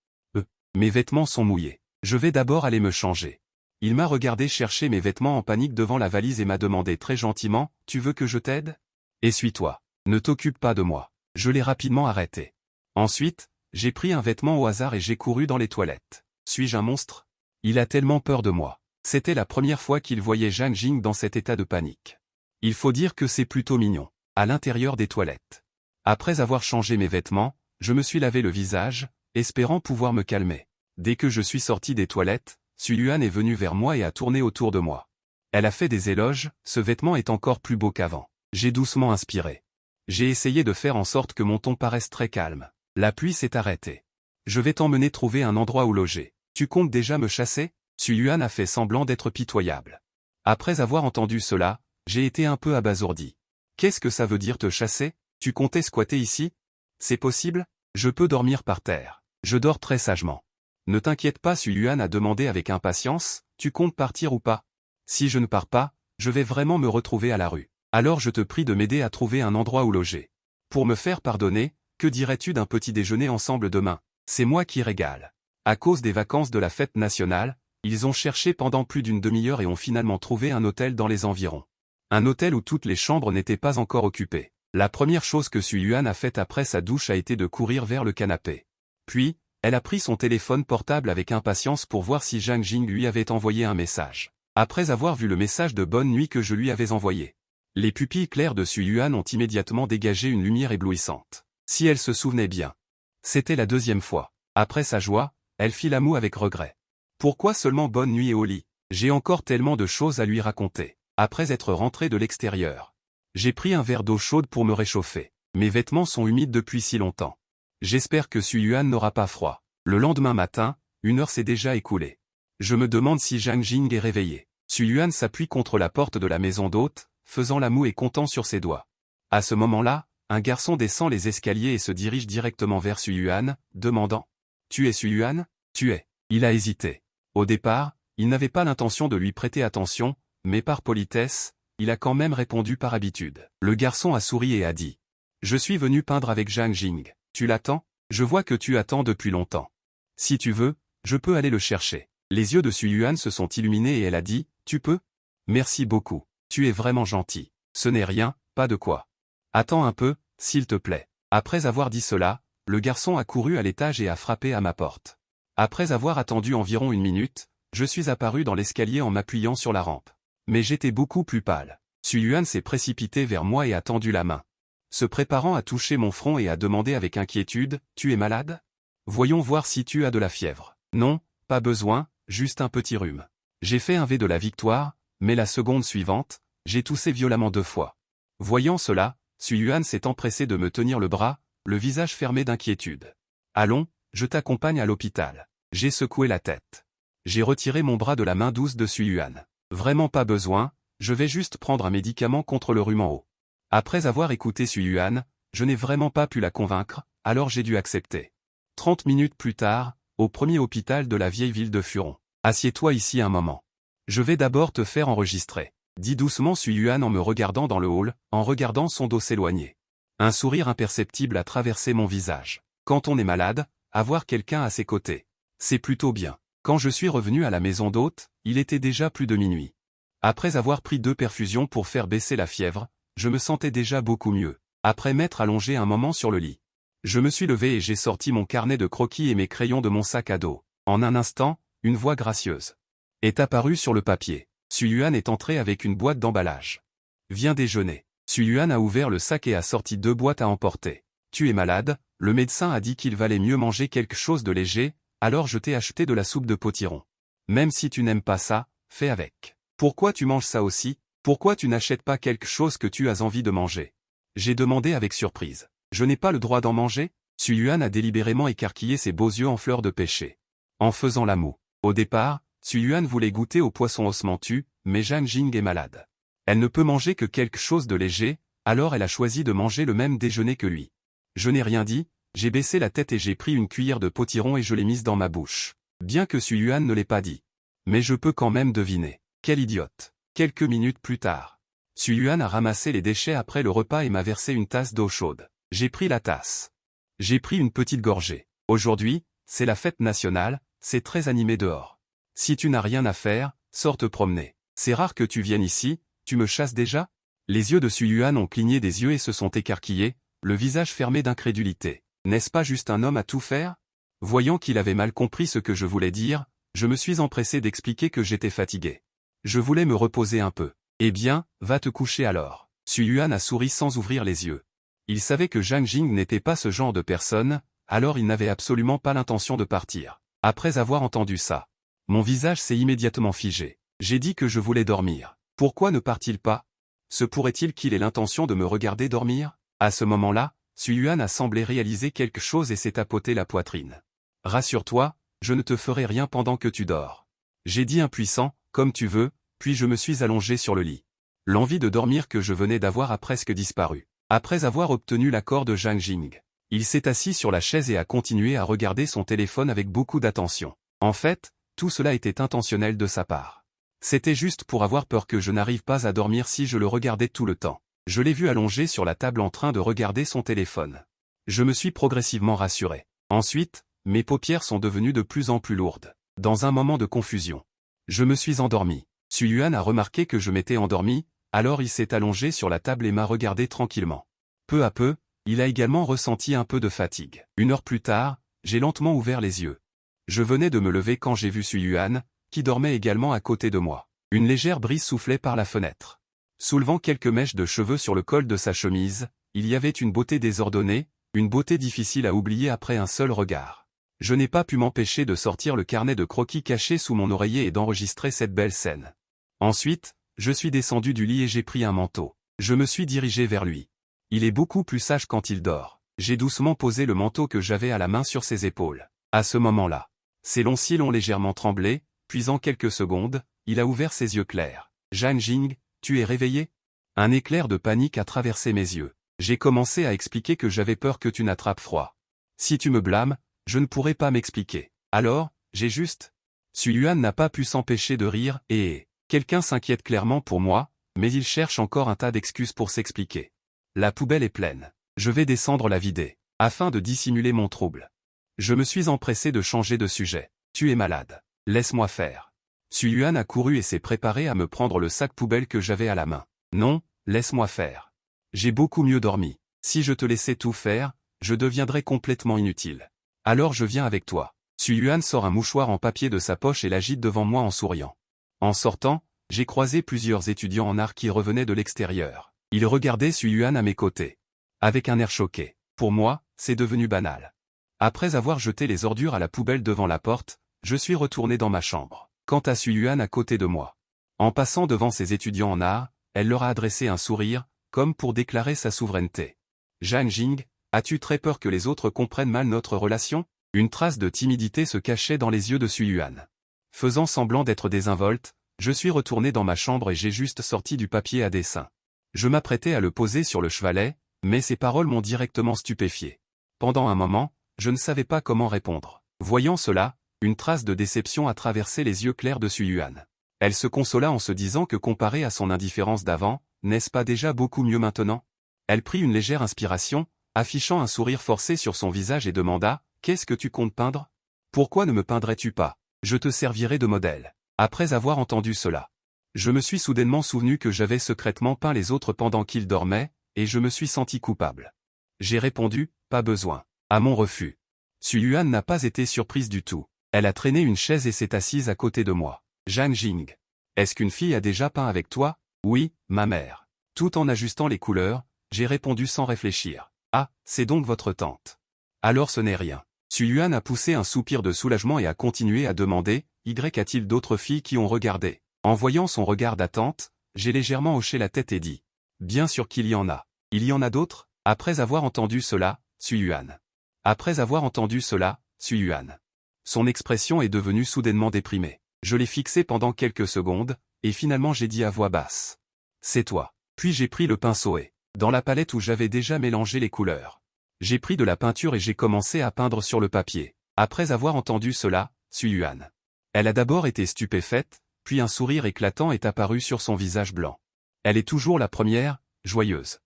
mes vêtements sont mouillés. Je vais d'abord aller me changer. Il m'a regardé chercher mes vêtements en panique devant la valise et m'a demandé très gentiment, « Tu veux que je t'aide? Essuie-toi. Ne t'occupe pas de moi. » Je l'ai rapidement arrêté. Ensuite, j'ai pris un vêtement au hasard et j'ai couru dans les toilettes. Suis-je un monstre? Il a tellement peur de moi. C'était la première fois qu'il voyait Zhang Jing dans cet état de panique. Il faut dire que c'est plutôt mignon. À l'intérieur des toilettes. Après avoir changé mes vêtements, je me suis lavé le visage, espérant pouvoir me calmer. Dès que je suis sorti des toilettes, Suyuan est venue vers moi et a tourné autour de moi. Elle a fait des éloges, ce vêtement est encore plus beau qu'avant. J'ai doucement inspiré. J'ai essayé de faire en sorte que mon ton paraisse très calme. La pluie s'est arrêtée. Je vais t'emmener trouver un endroit où loger. Tu comptes déjà me chasser? Suyuan a fait semblant d'être pitoyable. Après avoir entendu cela, j'ai été un peu abasourdi. Qu'est-ce que ça veut dire te chasser? Tu comptais squatter ici? C'est possible? Je peux dormir par terre. Je dors très sagement. Ne t'inquiète pas, Suyuan a demandé avec impatience, tu comptes partir ou pas? Si je ne pars pas, je vais vraiment me retrouver à la rue. Alors je te prie de m'aider à trouver un endroit où loger. Pour me faire pardonner, que dirais-tu d'un petit déjeuner ensemble demain? C'est moi qui régale. À cause des vacances de la fête nationale, ils ont cherché pendant plus d'une demi-heure et ont finalement trouvé un hôtel dans les environs. Un hôtel où toutes les chambres n'étaient pas encore occupées. La première chose que Suyuan a faite après sa douche a été de courir vers le canapé. Puis, elle a pris son téléphone portable avec impatience pour voir si Zhang Jing lui avait envoyé un message. Après avoir vu le message de bonne nuit que je lui avais envoyé, les pupilles claires de Suyuan ont immédiatement dégagé une lumière éblouissante. Si elle se souvenait bien. C'était la deuxième fois. Après sa joie, elle fit la moue avec regret. Pourquoi seulement bonne nuit et au lit? J'ai encore tellement de choses à lui raconter. Après être rentré de l'extérieur, j'ai pris un verre d'eau chaude pour me réchauffer. Mes vêtements sont humides depuis si longtemps. J'espère que Suyuan n'aura pas froid. Le lendemain matin, 1 heure s'est déjà écoulée. Je me demande si Zhang Jing est réveillé. Suyuan s'appuie contre la porte de la maison d'hôte, faisant la moue et comptant sur ses doigts. À ce moment-là, un garçon descend les escaliers et se dirige directement vers Suyuan, demandant « Tu es Suyuan? Tu es ?» Il a hésité. Au départ, il n'avait pas l'intention de lui prêter attention, mais par politesse, il a quand même répondu par habitude. Le garçon a souri et a dit « Je suis venu peindre avec Zhang Jing. Tu l'attends? Je vois que tu attends depuis longtemps. Si tu veux, je peux aller le chercher. » Les yeux de Suyuan se sont illuminés et elle a dit « Tu peux? Merci beaucoup. Tu es vraiment gentil. Ce n'est rien, pas de quoi. Attends un peu, s'il te plaît. » Après avoir dit cela, le garçon a couru à l'étage et a frappé à ma porte. Après avoir attendu environ 1 minute, je suis apparu dans l'escalier en m'appuyant sur la rampe. Mais j'étais beaucoup plus pâle. Suyuan s'est précipité vers moi et a tendu la main. Se préparant à toucher mon front et a demandé avec inquiétude, « Tu es malade? Voyons voir si tu as de la fièvre. » Non, pas besoin, juste un petit rhume. J'ai fait un V de la victoire, mais la seconde suivante, j'ai toussé violemment 2 fois. Voyant cela, Suyuan s'est empressé de me tenir le bras, le visage fermé d'inquiétude. « Allons, je t'accompagne à l'hôpital. » J'ai secoué la tête. J'ai retiré mon bras de la main douce de Suyuan. Vraiment pas besoin, je vais juste prendre un médicament contre le rhume en haut. Après avoir écouté Suyuan, je n'ai vraiment pas pu la convaincre, alors j'ai dû accepter. 30 minutes plus tard, au premier hôpital de la vieille ville de Furon. Assieds-toi ici un moment. Je vais d'abord te faire enregistrer. Dit doucement Suyuan en me regardant dans le hall, en regardant son dos s'éloigner. Un sourire imperceptible a traversé mon visage. Quand on est malade, avoir quelqu'un à ses côtés, c'est plutôt bien. Quand je suis revenu à la maison d'hôte, il était déjà plus de minuit. Après avoir pris 2 perfusions pour faire baisser la fièvre, je me sentais déjà beaucoup mieux. après m'être allongé un moment sur le lit. Je me suis levé et j'ai sorti mon carnet de croquis et mes crayons de mon sac à dos. En un instant, une voix gracieuse est apparue sur le papier. Suyuan est entré avec une boîte d'emballage. Viens déjeuner. Suyuan a ouvert le sac et a sorti 2 boîtes à emporter. Tu es malade, le médecin a dit qu'il valait mieux manger quelque chose de léger, alors je t'ai acheté de la soupe de potiron. Même si tu n'aimes pas ça, fais avec. Pourquoi tu manges ça aussi? Pourquoi tu n'achètes pas quelque chose que tu as envie de manger? J'ai demandé avec surprise. Je n'ai pas le droit d'en manger? Suyuan a délibérément écarquillé ses beaux yeux en fleur de pêcher. En faisant la moue. Au départ, Suyuan voulait goûter au poisson ossementu, mais Zhang Jing est malade. Elle ne peut manger que quelque chose de léger, alors elle a choisi de manger le même déjeuner que lui. Je n'ai rien dit, j'ai baissé la tête et j'ai pris une cuillère de potiron et je l'ai mise dans ma bouche. Bien que Suyuan ne l'ait pas dit. Mais je peux quand même deviner. Quelle idiote. Quelques minutes plus tard. Suyuan a ramassé les déchets après le repas et m'a versé une tasse d'eau chaude. J'ai pris la tasse. J'ai pris une petite gorgée. Aujourd'hui, c'est la fête nationale, c'est très animé dehors. Si tu n'as rien à faire, sors te promener. C'est rare que tu viennes ici, tu me chasses déjà? Les yeux de Suyuan ont cligné des yeux et se sont écarquillés, le visage fermé d'incrédulité. N'est-ce pas juste un homme à tout faire? Voyant qu'il avait mal compris ce que je voulais dire, je me suis empressé d'expliquer que j'étais fatigué. Je voulais me reposer un peu. Eh bien, va te coucher alors. Suyuan a souri sans ouvrir les yeux. Il savait que Zhang Jing n'était pas ce genre de personne, alors il n'avait absolument pas l'intention de partir. Après avoir entendu ça, mon visage s'est immédiatement figé. J'ai dit que je voulais dormir. Pourquoi ne part-il pas? Se pourrait-il qu'il ait l'intention de me regarder dormir? À ce moment-là, Suyuan a semblé réaliser quelque chose et s'est tapoté la poitrine. Rassure-toi, je ne te ferai rien pendant que tu dors. J'ai dit impuissant, comme tu veux, puis je me suis allongé sur le lit. L'envie de dormir que je venais d'avoir a presque disparu. Après avoir obtenu l'accord de Zhang Jing, il s'est assis sur la chaise et a continué à regarder son téléphone avec beaucoup d'attention. En fait, tout cela était intentionnel de sa part. C'était juste pour avoir peur que je n'arrive pas à dormir si je le regardais tout le temps. Je l'ai vu allongé sur la table en train de regarder son téléphone. Je me suis progressivement rassuré. Ensuite, mes paupières sont devenues de plus en plus lourdes. Dans un moment de confusion, je me suis endormi. Suyuan a remarqué que je m'étais endormi, alors il s'est allongé sur la table et m'a regardé tranquillement. Peu à peu, il a également ressenti un peu de fatigue. 1 heure plus tard, j'ai lentement ouvert les yeux. Je venais de me lever quand j'ai vu Suyuan, qui dormait également à côté de moi. Une légère brise soufflait par la fenêtre. Soulevant quelques mèches de cheveux sur le col de sa chemise, il y avait une beauté désordonnée, une beauté difficile à oublier après un seul regard. Je n'ai pas pu m'empêcher de sortir le carnet de croquis caché sous mon oreiller et d'enregistrer cette belle scène. Ensuite, je suis descendu du lit et j'ai pris un manteau. Je me suis dirigé vers lui. Il est beaucoup plus sage quand il dort. J'ai doucement posé le manteau que j'avais à la main sur ses épaules. À ce moment-là, ses longs cils ont légèrement tremblé, puis en quelques secondes, il a ouvert ses yeux clairs. Zhang Jing, tu es réveillé? Un éclair de panique a traversé mes yeux. J'ai commencé à expliquer que j'avais peur que tu n'attrapes froid. Si tu me blâmes, je ne pourrai pas m'expliquer. Alors, j'ai juste... Suyuan n'a pas pu s'empêcher de rire et... Quelqu'un s'inquiète clairement pour moi, mais il cherche encore un tas d'excuses pour s'expliquer. La poubelle est pleine. Je vais descendre la vider, afin de dissimuler mon trouble. Je me suis empressé de changer de sujet. Tu es malade. Laisse-moi faire. Suyuan a couru et s'est préparé à me prendre le sac poubelle que j'avais à la main. Non, laisse-moi faire. J'ai beaucoup mieux dormi. Si je te laissais tout faire, je deviendrais complètement inutile. Alors je viens avec toi. Suyuan sort un mouchoir en papier de sa poche et l'agite devant moi en souriant. En sortant, j'ai croisé plusieurs étudiants en art qui revenaient de l'extérieur. Ils regardaient Suyuan à mes côtés. Avec un air choqué. Pour moi, c'est devenu banal. Après avoir jeté les ordures à la poubelle devant la porte, je suis retourné dans ma chambre. Quant à Suyuan à côté de moi. En passant devant ses étudiants en art, elle leur a adressé un sourire, comme pour déclarer sa souveraineté. Zhang Jing, as-tu très peur que les autres comprennent mal notre relation? Une trace de timidité se cachait dans les yeux de Suyuan. Faisant semblant d'être désinvolte, je suis retourné dans ma chambre et j'ai juste sorti du papier à dessin. Je m'apprêtais à le poser sur le chevalet, mais ces paroles m'ont directement stupéfié. Pendant un moment, je ne savais pas comment répondre. Voyant cela, une trace de déception a traversé les yeux clairs de Suyuan. Elle se consola en se disant que comparé à son indifférence d'avant, n'est-ce pas déjà beaucoup mieux maintenant? Elle prit une légère inspiration, affichant un sourire forcé sur son visage et demanda « Qu'est-ce que tu comptes peindre? Pourquoi ne me peindrais-tu pas? Je te servirai de modèle. » Après avoir entendu cela, je me suis soudainement souvenu que j'avais secrètement peint les autres pendant qu'ils dormaient, et je me suis senti coupable. J'ai répondu, pas besoin. À mon refus. Suyuan n'a pas été surprise du tout. Elle a traîné une chaise et s'est assise à côté de moi. Zhang Jing. Est-ce qu'une fille a déjà peint avec toi? Oui, ma mère. Tout en ajustant les couleurs, j'ai répondu sans réfléchir. Ah, c'est donc votre tante. Alors ce n'est rien. Suyuan a poussé un soupir de soulagement et a continué à demander, y a-t-il d'autres filles qui ont regardé? En voyant son regard d'attente, j'ai légèrement hoché la tête et dit. Bien sûr qu'il y en a. Il y en a d'autres? Après avoir entendu cela, Suyuan. Après avoir entendu cela, Suyuan. Son expression est devenue soudainement déprimée. Je l'ai fixé pendant quelques secondes, et finalement j'ai dit à voix basse. C'est toi. Puis j'ai pris le pinceau et, dans la palette où j'avais déjà mélangé les couleurs. J'ai pris de la peinture et j'ai commencé à peindre sur le papier. Après avoir entendu cela, Suyuan. Elle a d'abord été stupéfaite, puis un sourire éclatant est apparu sur son visage blanc. Elle est toujours la première, joyeuse.